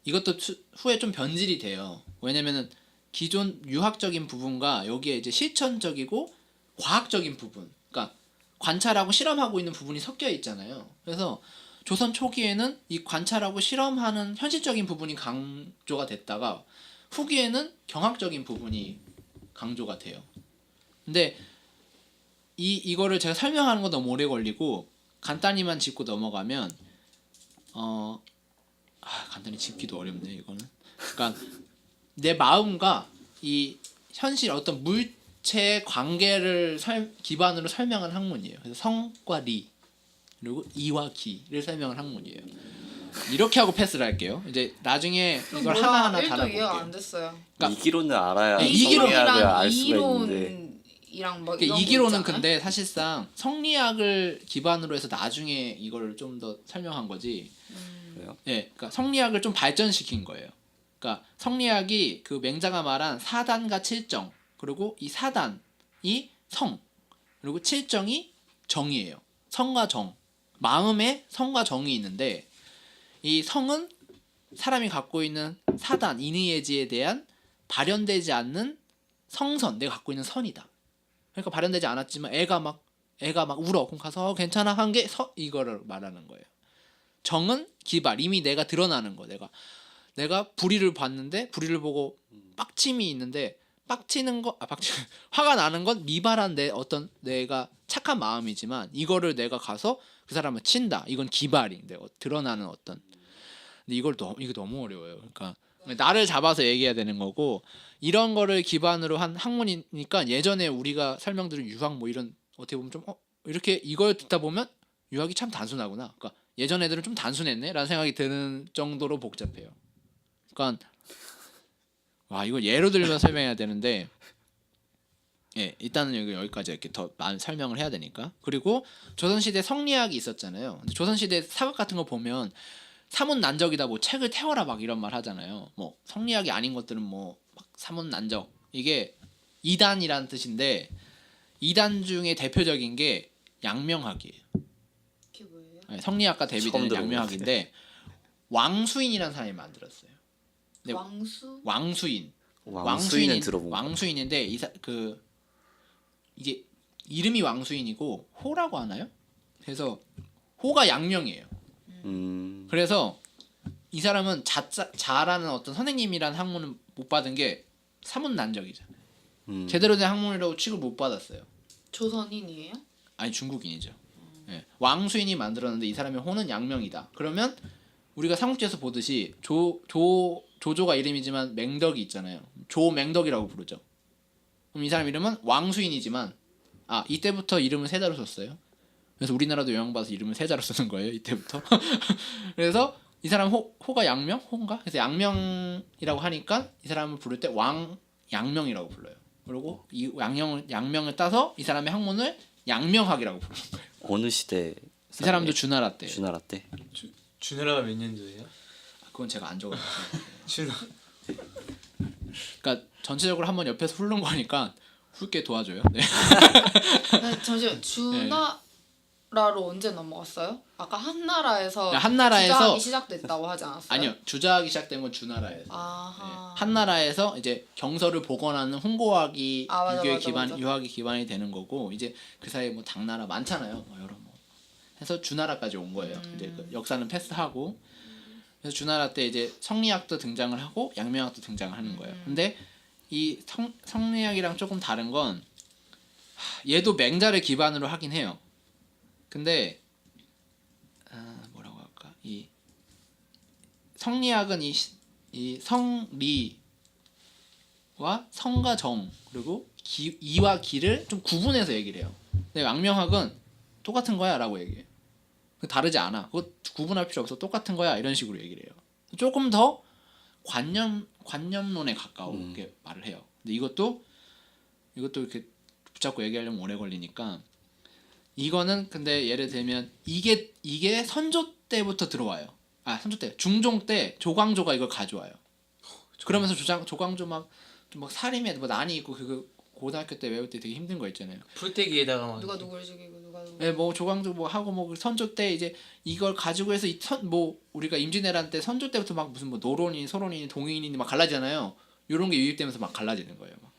이것도 후에 좀 변질이 돼요. 왜냐면은 기존 유학적인 부분과 여기에 이제 실천적이고 과학적인 부분, 그러니까 관찰하고 실험하고 있는 부분이 섞여 있잖아요. 그래서 조선 초기에는 이 관찰하고 실험하는 현실적인 부분이 강조가 됐다가 후기에는 경학적인 부분이 강조가 돼요. 근데 이거를 제가 설명하는 거 너무 오래 걸리고 간단히만 짚고 넘어가면 간단히 짚기도 어렵네 이거는. 그러니까 내 마음과 이 현실 어떤 물체의 관계를 기반으로 설명한 학문이에요. 그래서 성과 리 그리고 이와 기를 설명한 학문이에요. 이렇게 하고 패스를 할게요. 이제 나중에 이걸 하나하나 1도 달아볼게요. 이해가 안 됐어요. 그러니까 이기론을 알아야 네, 성리학을 알 수가 있는데 이론이랑 막 그러니까 이런 이기론은 거 있잖아요. 근데 사실상 성리학을 기반으로 해서 나중에 이걸 좀 더 설명한 거지. 그래요? 예, 그러니까 성리학을 좀 발전시킨 거예요. 그러니까 성리학이 그 맹자가 말한 사단과 칠정 그리고 이 사단이 성 그리고 칠정이 정이에요. 성과 정 마음에 성과 정이 있는데 이 성은 사람이 갖고 있는 사단 인의예지에 대한 발현되지 않는 성선 내가 갖고 있는 선이다. 그러니까 발현되지 않았지만 애가 막 울어. 그럼 가서 괜찮아 한 게 이거를 말하는 거예요. 정은 기발 이미 내가 드러나는 거. 내가 불의를 봤는데 불의를 보고 빡침이 있는데 화가 나는 건 미발한 내가 착한 마음이지만 이거를 내가 가서 그 사람을 친다. 이건 기발이 내가 드러나는 어떤. 근데 이게 너무 어려워요. 그러니까 나를 잡아서 얘기해야 되는 거고 이런 거를 기반으로 한 학문이니까 예전에 우리가 설명드린 유학 뭐 이런 어떻게 보면 좀 이렇게 이걸 듣다 보면 유학이 참 단순하구나. 그러니까 예전 애들은 좀 단순했네라는 생각이 드는 정도로 복잡해요. 그러니까 와 이거 예로 들면 설명해야 되는데 예 일단은 여기까지 이렇게 더 많은 설명을 해야 되니까. 그리고 조선시대 성리학이 있었잖아요. 근데 조선시대 사극 같은 거 보면 사문난적이다 뭐 책을 태워라 막 이런 말 하잖아요. 뭐 성리학이 아닌 것들은 뭐 막 사문난적 이게 이단이란 뜻인데 이단 중에 대표적인 게 양명학이에요. 그게 뭐예요? 네, 성리학과 대비되는 처음 들어보는 양명학인데 왕수인이라는 사람이 만들었어요. 네. 왕수? 왕수인. 왕수인은 들어본 거. 왕수인인데 이제 이름이 왕수인이고 호라고 하나요? 그래서 호가 양명이에요. 그래서 이 사람은 자라는 어떤 선생님이라는 학문을 못 받은 게 사문난적이잖아요. 제대로 된 학문이라고 취급 못 받았어요. 조선인이에요? 아니 중국인이죠. 예. 왕수인이 만들었는데 이 사람의 호는 양명이다. 그러면 우리가 삼국지에서 보듯이 조조가 이름이지만 맹덕이 있잖아요. 조맹덕이라고 부르죠. 그럼 이 사람 이름은 왕수인이지만 이때부터 이름을 세자로 썼어요. 그래서 우리나라도 영향받아서 이름을 세자로 쓰는 거예요. 이때부터. 그래서 이 사람 호가 양명? 호인가? 그래서 양명이라고 하니까 이 사람을 부를 때 왕 양명이라고 불러요. 그리고 이 양명을 따서 이 사람의 학문을 양명학이라고 부르는 거예요. 어느 시대? 이 사람도 주나라 때. 주나라 때. 주나라가 몇 년도예요? 그건 제가 안 적어놨어요. 주나 그러니까 전체적으로 한번 옆에서 훑는 거니까 훑게 도와줘요. 네. 네, 잠시만 주나라로 언제 넘어갔어요? 아까 한나라에서 주작이 시작됐다고 하지 않았어요? 아니요. 주작이 시작된 건 주나라에서. 아하. 네. 한나라에서 이제 경서를 복원하는 홍고학이 맞아, 유교의 맞아, 기반 맞아. 유학이 기반이 되는 거고 이제 그 사이에 뭐 당나라 많잖아요. 뭐 여러 뭐 해서 주나라까지 온 거예요. 이제 그 역사는 패스하고 그래서 주나라 때 이제 성리학도 등장을 하고 양명학도 등장을 하는 거예요. 근데 이 성리학이랑 조금 다른 건 얘도 맹자를 기반으로 하긴 해요. 근데 뭐라고 할까? 이 성리학은 이 성리와 성과 정 그리고 이와 기를 좀 구분해서 얘기를 해요. 근데 양명학은 똑같은 거야라고 얘기해요. 다르지 않아. 그거 구분할 필요 없어. 똑같은 거야 이런 식으로 얘기를 해요. 조금 더 관념론에 가까우게 말을 해요. 근데 이것도 이렇게 붙잡고 얘기하려면 오래 걸리니까 이거는 근데 예를 들면 이게 선조 때부터 들어와요. 선조 때 중종 때 조광조가 이걸 가져와요. 그러면서 조광조 막 살인에 뭐 난이 있고 그 고등학교 때 외울 때 되게 힘든 거 있잖아요. 풀떼기에다가 막 누가 누굴 죽이고 누가 누굴 네, 뭐 조광조 뭐 하고 뭐 선조 때 이제 이걸 가지고 해서 뭐 우리가 임진왜란 때 선조 때부터 막 무슨 뭐 노론이 소론이 동인이 막 갈라지잖아요. 이런 게 유입되면서 막 갈라지는 거예요. 막.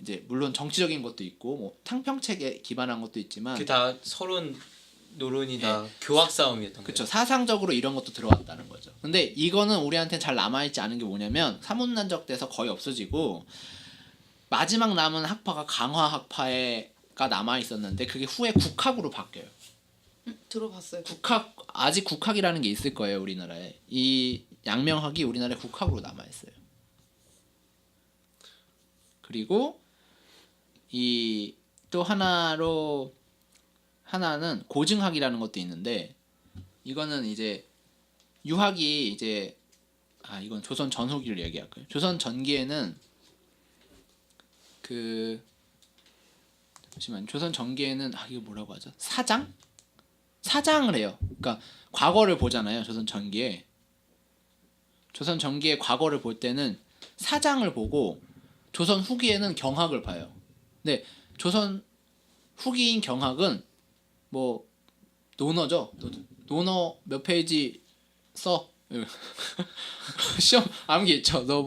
이제 물론 정치적인 것도 있고 뭐 탕평책에 기반한 것도 있지만 그게 다 서론 노론이 다 교학 싸움이었던 그쵸 거예요. 사상적으로 이런 것도 들어왔다는 거죠. 근데 이거는 우리한테 잘 남아있지 않은 게 뭐냐면 사문난적 돼서 거의 없어지고 마지막 남은 학파가 강화학파가 남아있었는데 그게 후에 국학으로 바뀌어요. 들어봤어요. 아직 국학이라는 게 있을 거예요. 우리나라에 이 양명학이 우리나라의 국학으로 남아있어요. 그리고 이 또 하나는 고증학이라는 것도 있는데 이거는 이제 유학이 이제 이건 조선 전후기를 얘기할까요? 조선 전기에는 잠시만 조선 전기에는 이거 뭐라고 하죠? 사장을 해요. 그러니까 과거를 보잖아요. 조선 전기에 과거를 볼 때는 사장을 보고 조선 후기에는 경학을 봐요. 근데 조선 후기인 경학은 뭐 논어죠. 논어 몇 페이지 써. 시험 암기 있죠. 너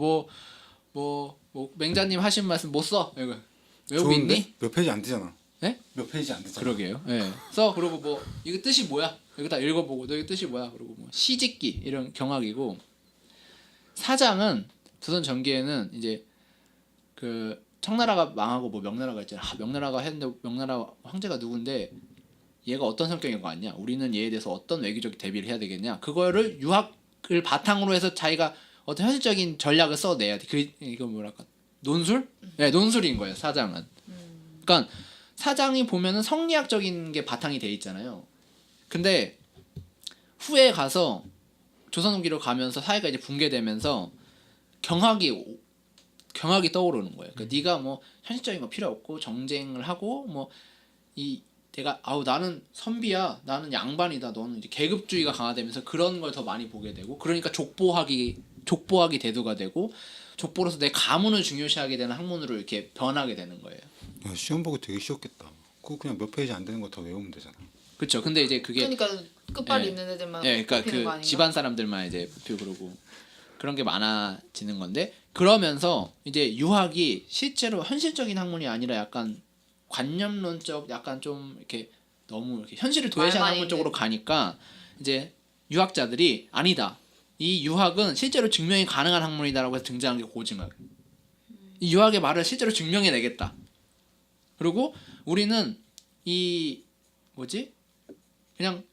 뭐 맹자님 하신 말씀 못 써. 이거 외우고 좋은데? 있니? 몇 페이지 안 되잖아. 네? 몇 페이지 안 되잖아. 그러게요. 예. 써 그러고 뭐 이거 뜻이 뭐야? 이거 다 읽어보고 너 이거 뜻이 뭐야? 그러고 뭐 시짓기 이런 경학이고 사장은 조선 전기에는 이제 그 청나라가 망하고 뭐 명나라가 있잖아. 명나라가 했는데 명나라 황제가 누군데 얘가 어떤 성격인 거 아니냐? 우리는 얘에 대해서 어떤 외교적 대비를 해야 되겠냐? 그거를 유학을 바탕으로 해서 자기가 어떤 현실적인 전략을 써내야 돼. 이거 뭐랄까 논술? 네, 논술인 거예요. 사장은. 그러니까 사장이 보면은 성리학적인 게 바탕이 돼 있잖아요. 근데 후에 가서 조선후기로 가면서 사회가 이제 붕괴되면서 경악이 떠오르는 거예요. 그러니까 네가 뭐 현실적인 거 필요 없고 정쟁을 하고 뭐 이 내가 나는 선비야, 나는 양반이다, 너는 이제 계급주의가 강화되면서 그런 걸 더 많이 보게 되고, 그러니까 족보학이 대두가 되고, 족보로서 내 가문을 중요시하게 되는 학문으로 이렇게 변하게 되는 거예요. 야, 시험 보기 되게 쉬웠겠다. 그거 그냥 몇 페이지 안 되는 거 더 외우면 되잖아. 그렇죠. 근데 이제 그게 그러니까 끝발이 예. 있는 애들만 예, 그러니까 뽑히는 거 그 아닌가? 집안 사람들만 이제 뽑히고 그러고 그런 게 많아지는 건데, 그러면서 이제 유학이 실제로 현실적인 학문이 아니라 약간 관념론적, 약간 좀 이렇게 너무 이렇게 현실을 도외시하는 말만 학문 쪽으로 있는. 가니까 이제 유학자들이 아니다, 이 유학은 실제로 증명이 가능한 학문이다라고 해서 등장한 게 고증학. 이 유학의 말을 실제로 증명해내겠다. 그리고 우리는 이 뭐지? 그냥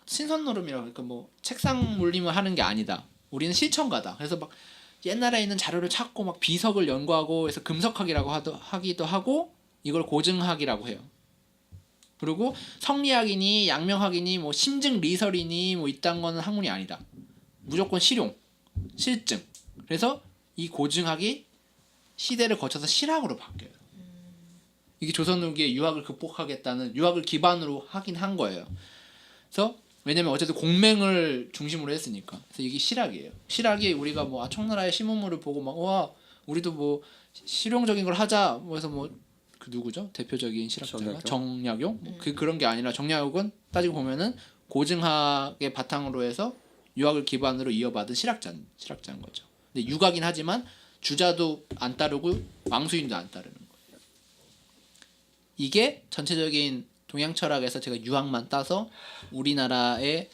신선노름이라고, 그러니까 뭐 책상 물림을 하는 게 아니다. 우리는 실천가다. 그래서 막 옛날에 있는 자료를 찾고 막 비석을 연구하고 해서 금석학이라고 하기도 하고, 이걸 고증학이라고 해요. 그리고 성리학이니 양명학이니 뭐 심증 리설이니 뭐 이딴 거는 학문이 아니다. 무조건 실용, 실증. 그래서 이 고증학이 시대를 거쳐서 실학으로 바뀌어요. 이게 조선 후기의 유학을 극복하겠다는, 유학을 기반으로 하긴 한 거예요. 그래서 왜냐면 어쨌든 공맹을 중심으로 했으니까. 그래서 이게 실학이에요. 실학이 우리가 뭐 청나라의 시문물을 보고 막 와 우리도 뭐 실용적인 걸 하자. 뭐 해서 뭐 그 누구죠? 대표적인 실학자가 정약용. 그런 게 아니라 정약용은 따지고 보면은 고증학의 바탕으로 해서 유학을 기반으로 이어받은 실학자인 거죠. 근데 유학이긴 하지만 주자도 안 따르고 왕수인도 안 따르는 거예요. 이게 전체적인 동양 철학에서 제가 유학만 따서 우리나라에까지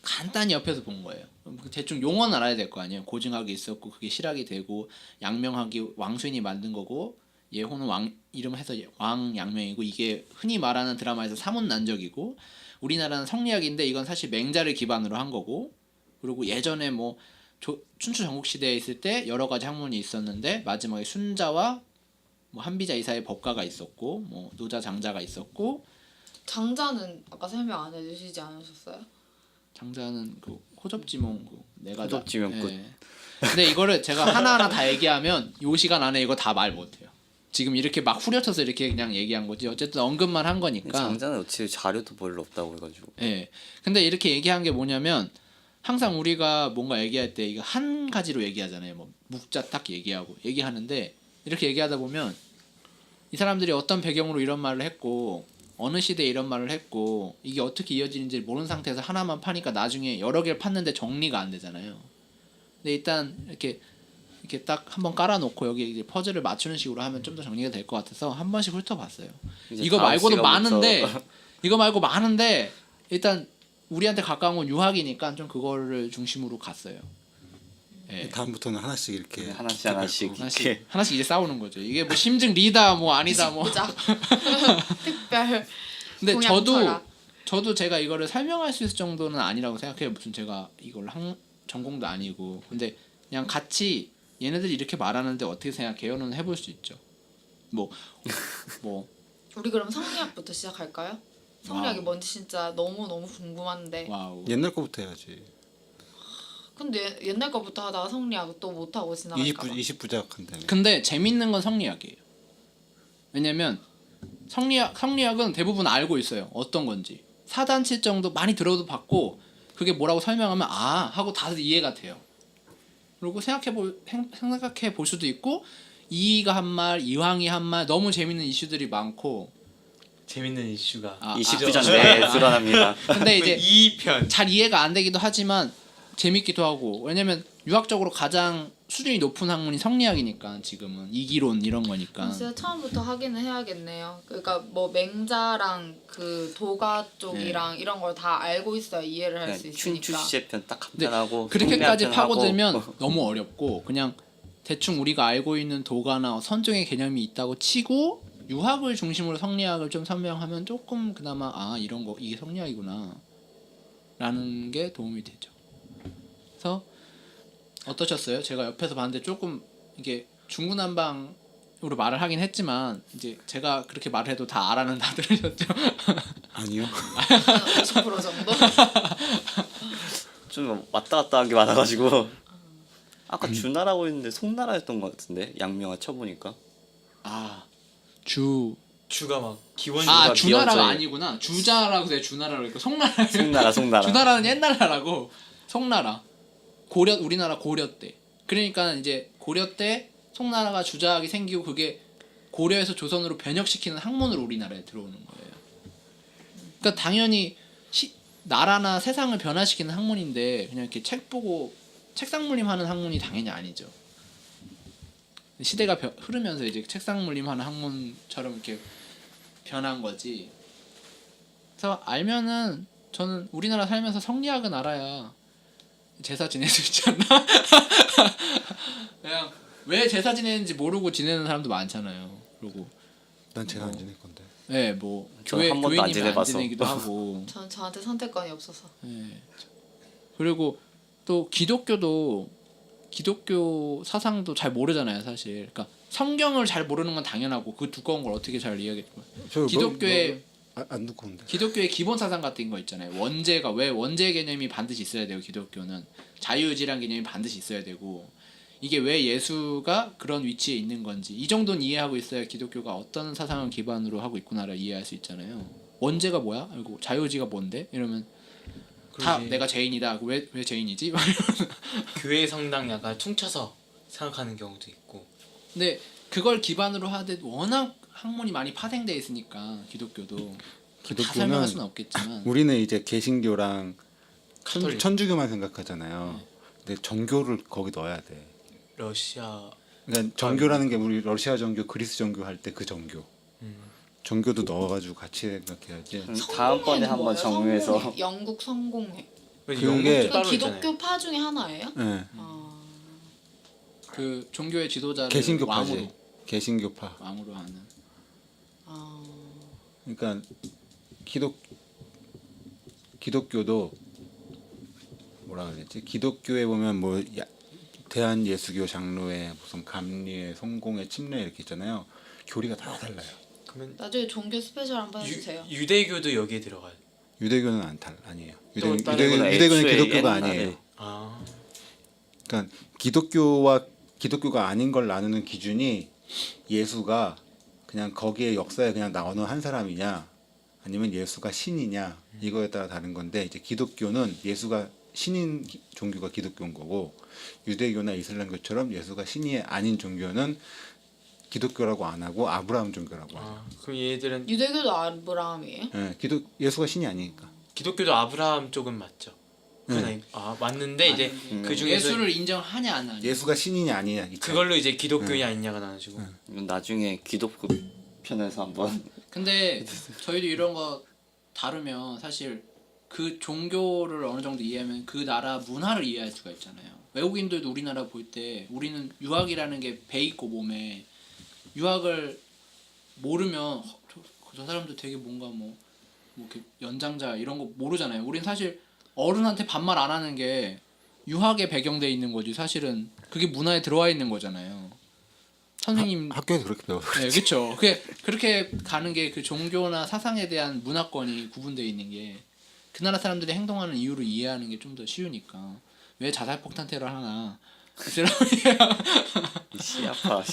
간단히 옆에서 본 거예요. 대충 용어는 알아야 될 거 아니에요. 고증학이 있었고 그게 실학이 되고, 양명학이 왕수인이 만든 거고, 예호는 왕 이름 해서 왕양명이고, 이게 흔히 말하는 드라마에서 사문난적이고, 우리나라는 성리학인데 이건 사실 맹자를 기반으로 한 거고, 그리고 예전에 뭐 춘추 전국시대에 있을 때 여러 가지 학문이 있었는데 마지막에 순자와 뭐 한비자 이사의 법가가 있었고, 뭐 노자 장자가 있었고, 장자는 아까 설명 안 해주시지 않으셨어요? 장자는 그 호접지몽 내가 호접지몽 근데 이거를 제가 하나하나 다 얘기하면 요 시간 안에 이거 다 말 못해요. 지금 이렇게 막 후려쳐서 이렇게 그냥 얘기한 거지. 어쨌든 언급만 한 거니까. 장자는 어차피 자료도 별로 없다고 해가지고. 예. 근데 이렇게 얘기한 게 뭐냐면, 항상 우리가 뭔가 얘기할 때 이거 한 가지로 얘기하잖아요. 뭐 묵자 딱 얘기하는데, 이렇게 얘기하다 보면 이 사람들이 어떤 배경으로 이런 말을 했고 어느 시대에 이런 말을 했고 이게 어떻게 이어지는지 모르는 상태에서 하나만 파니까 나중에 여러 개를 팠는데 정리가 안 되잖아요. 근데 일단 이렇게 딱 한번 깔아놓고 여기 이제 퍼즐을 맞추는 식으로 하면 좀 더 정리가 될 것 같아서 한 번씩 훑어봤어요. 이제 이거 다음 말고도 시간부터 많은데 일단 우리한테 가까운 건 유학이니까 좀 그거를 중심으로 갔어요. 예. 다음부터는 하나씩 이렇게 하나씩 하나씩 이제 싸우는 거죠. 이게 뭐 심증 리다 뭐 아니다 뭐. 보자. 특별. 근데 동양 철학. 저도 제가 이거를 설명할 수 있을 정도는 아니라고 생각해요. 무슨 제가 이걸 전공도 아니고. 근데 그냥 같이 얘네들이 이렇게 말하는데 어떻게 생각해요는 해볼 수 있죠. 뭐 우리 그럼 성리학부터 시작할까요? 성리학이 와우. 뭔지 진짜 너무 궁금한데. 와우. 옛날 거부터 해야지. 근데 옛날 거부터 하다가 성리학 또 못하고 지나갈까 봐. 20부작 한다며. 근데 재밌는 건 성리학이에요. 왜냐면 성리학은 대부분 알고 있어요. 어떤 건지. 사단칠 정도 많이 들어도 봤고, 그게 뭐라고 설명하면 아 하고 다들 이해가 돼요. 그리고 생각해 볼 수도 있고, 이이가 한 말, 이황이 한 말, 너무 재밌는 이슈들이 많고. 재밌는 이슈가 20부작 내에 드러납니다. 근데 이제 2편 잘 이해가 안 되기도 하지만 재밌기도 하고, 왜냐면 유학적으로 가장 수준이 높은 학문이 성리학이니까, 지금은 이기론 이런 거니까. 진짜 처음부터 하기는 해야겠네요. 그러니까 뭐 맹자랑 그 도가 쪽이랑 이런 걸 다 알고 있어야 이해를 할 수 있으니까. 춘추 시제편 딱 한 근데 편 하고 그렇게까지 성리학 편 하고. 파고들면 너무 어렵고, 그냥 대충 우리가 알고 있는 도가나 선종의 개념이 있다고 치고 유학을 중심으로 성리학을 좀 설명하면 조금 그나마 아 이런 거 이게 성리학이구나 라는 게 도움이 되죠. 그래서 어떠셨어요? 제가 옆에서 봤는데 조금 이게 중구난방 우로 말을 하긴 했지만 이제 제가 그렇게 말해도 다 알아는 다 들으셨죠. 아니요. 한 50% 정도? 좀 왔다 갔다 한 게 많아가지고 아까 주나라고 했는데 송나라였던 것 같은데 양명화 쳐보니까 주 주가 막 기원 주가 주나라가 비어져 아니구나. 주자라고 해 주나라로 했고 송나라. 송나라 주나라는 옛날 나라고 송나라. 우리나라 고려 때. 그러니까 이제 고려 때 송나라가 주작이 생기고 그게 고려에서 조선으로 변혁시키는 학문으로 우리나라에 들어오는 거예요. 그러니까 당연히 나라나 세상을 변화시키는 학문인데 그냥 이렇게 책 보고 책상 물림하는 학문이 당연히 아니죠. 시대가 흐르면서 이제 책상 물림하는 학문처럼 이렇게 변한 거지. 그래서 알면은 저는 우리나라 살면서 성리학은 알아야 제사 지낼 수 있지 않나? 그냥 왜 제사 지내는지 모르고 지내는 사람도 많잖아요. 그리고 난 제사 안 지낼 건데. 네, 뭐 저는 한 번도 안 교회님이 안 지내봐서. 지내기도 하고. 저한테 선택권이 없어서. 네. 그리고 또 기독교 사상도 잘 모르잖아요, 사실. 그러니까 성경을 잘 모르는 건 당연하고 그 두꺼운 걸 어떻게 잘 이해하겠고. 안 두꺼운데. 기독교의 기본 사상 같은 거 있잖아요. 원죄가 왜 원죄 개념이 반드시 있어야 되고 기독교는 자유의지란 개념이 반드시 있어야 되고 이게 왜 예수가 그런 위치에 있는 건지 이 정도는 이해하고 있어야 기독교가 어떤 사상을 기반으로 하고 있구나를 이해할 수 있잖아요. 원죄가 뭐야? 그리고 자유의지가 뭔데? 이러면 다 그러지. 내가 죄인이다. 왜 죄인이지? 교회 성당 약간 퉁쳐서 생각하는 경우도 있고. 근데 그걸 기반으로 하되 워낙 학문이 많이 파생돼 있으니까 기독교도 다 설명할 수는 없겠지만 우리는 이제 개신교랑 가톨릭. 천주교만 생각하잖아요. 근데 정교를 거기 넣어야 돼. 러시아 그러니까 정교라는 게 우리 러시아 정교, 그리스 정교 할 때 그 정교. 정교도 넣어가지고 같이 생각해야지. 다음번에 한번 정리해서 성공회, 영국 성공회. 그게- 영국도 그 따로 기독교 있잖아요. 파 중에 하나예요? 네. 그 종교의 지도자를 개신교파지. 개신교파. 왕으로 하는 그러니까 기독교도 뭐라 그랬지? 기독교에 보면 뭐 대한예수교 장로회, 무슨 감리회, 성공회, 침례 이렇게 있잖아요. 교리가 다 달라요. 그러면 나중에 종교 스페셜 한번 해주세요. 유대교도 여기에 들어가요. 유대교는 아니에요. 또 유대교는 다른 애초에 기독교가 옛날에 아니에요. 아 그러니까 기독교가 아닌 걸 나누는 기준이 예수가 그냥 거기에 역사에 그냥 나오는 한 사람이냐 아니면 예수가 신이냐 이거에 따라 다른 건데 이제 기독교는 예수가 신인 종교가 기독교인 거고 유대교나 이슬람교처럼 예수가 신이 아닌 종교는 기독교라고 안 하고 아브라함 종교라고 하죠. 그럼 얘들은 유대교도 아브라함이에요? 예, 예수가 신이 아니니까. 기독교도 아브라함 쪽은 맞죠? 맞는데 이제 그 중에서 예수를 인정하냐 안 하냐. 예수가 신이냐 아니냐 이 차이. 그걸로 이제 기독교냐 아니냐가 나눠지고. 이건 나중에 기독교 편에서 한번 근데 저희도 이런 거 다루면 사실 그 종교를 어느 정도 이해하면 그 나라 문화를 이해할 수가 있잖아요. 외국인들도 우리나라 볼 때 우리는 유학이라는 게 배 있고 몸에 유학을 모르면 저 사람도 되게 뭔가 뭐 이렇게 연장자 이런 거 모르잖아요. 우린 사실 어른한테 반말 안 하는 게 유학에 배경돼 있는 거지 사실은 그게 문화에 들어와 있는 거잖아요. 선생님 학교에서 그렇게 배워서 네, 그렇죠. 그렇게 가는 게 그 종교나 사상에 대한 문화권이 구분되어 있는 게 그 나라 사람들이 행동하는 이유를 이해하는 게 좀 더 쉬우니까 왜 자살폭탄 테러를 하나 시아파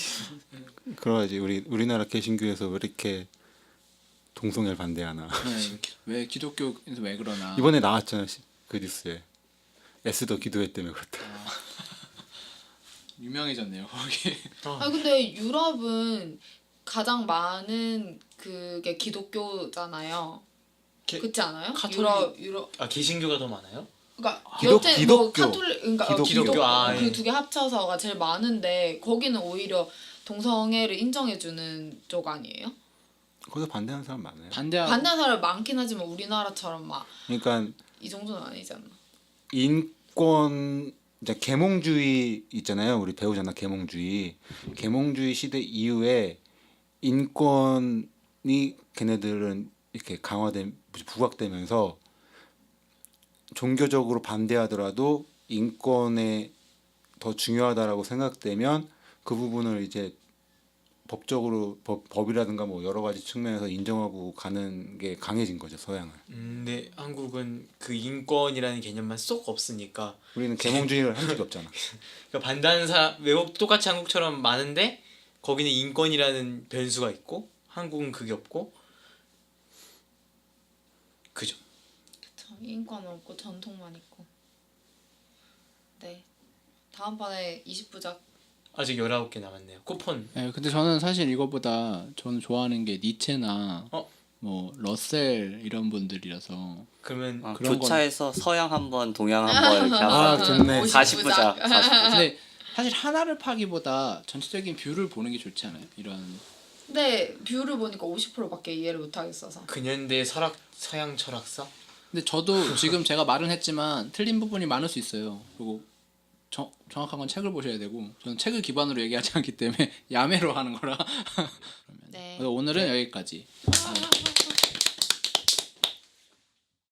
그러지 우리나라 개신교에서 왜 이렇게 동성애를 반대하나. 네, 왜 기독교에서 왜 그러나 이번에 나왔잖아 그 뉴스에 에스더 기도회 때문에 그렇다. 유명해졌네요 거기. 아 근데 유럽은 가장 많은 그게 기독교잖아요. 그렇지 않아요? 카톨릭- 유럽 아 개신교가 더 많아요? 그러니까 기독교. 여튼 뭐 카톨릭 그러니까 기독교. 그 예. 두 개 합쳐서가 제일 많은데 거기는 오히려 동성애를 인정해주는 쪽 아니에요? 거기서 반대하는 사람 많아요. 반대하고 반대하는 사람 많긴 하지만 우리나라처럼 막 이 그러니까 정도는 아니잖아. 인권 이제 계몽주의 있잖아요. 우리 배우잖아 계몽주의. 계몽주의 시대 이후에 인권이 걔네들은 이렇게 부각되면서 종교적으로 반대하더라도 인권에 더 중요하다라고 생각되면 그 부분을 이제 법적으로 법이라든가 뭐 여러 가지 측면에서 인정하고 가는 게 강해진 거죠 서양은. 근데 한국은 그 인권이라는 개념만 쏙 없으니까 우리는 계몽주의를 한 적이 없잖아. 그러니까 반단사 외국 똑같이 한국처럼 많은데 거기는 인권이라는 변수가 있고 한국은 그게 없고 그죠. 참 인권 없고 전통만 있고. 네. 다음번에 20부작. 아직 19개 남았네요. 쿠폰 네, 근데 저는 사실 이거보다 저는 좋아하는 게 니체나 뭐 러셀 이런 분들이라서 그러면 아, 그런 교차해서 서양 한번 동양 한번 이렇게 아, 하면 좋네. 40부작. 40부작. 근데 사실 하나를 파기보다 전체적인 뷰를 보는 게 좋지 않아요? 이런 근데 뷰를 보니까 50%밖에 이해를 못 하겠어서. 근현대 서양 철학사? 근데 저도 지금 제가 말은 했지만 틀린 부분이 많을 수 있어요. 그리고 정확한 건 책을 보셔야 되고 저는 책을 기반으로 얘기하지 않기 때문에 야매로 하는 거라. 네. 오늘은 여기까지.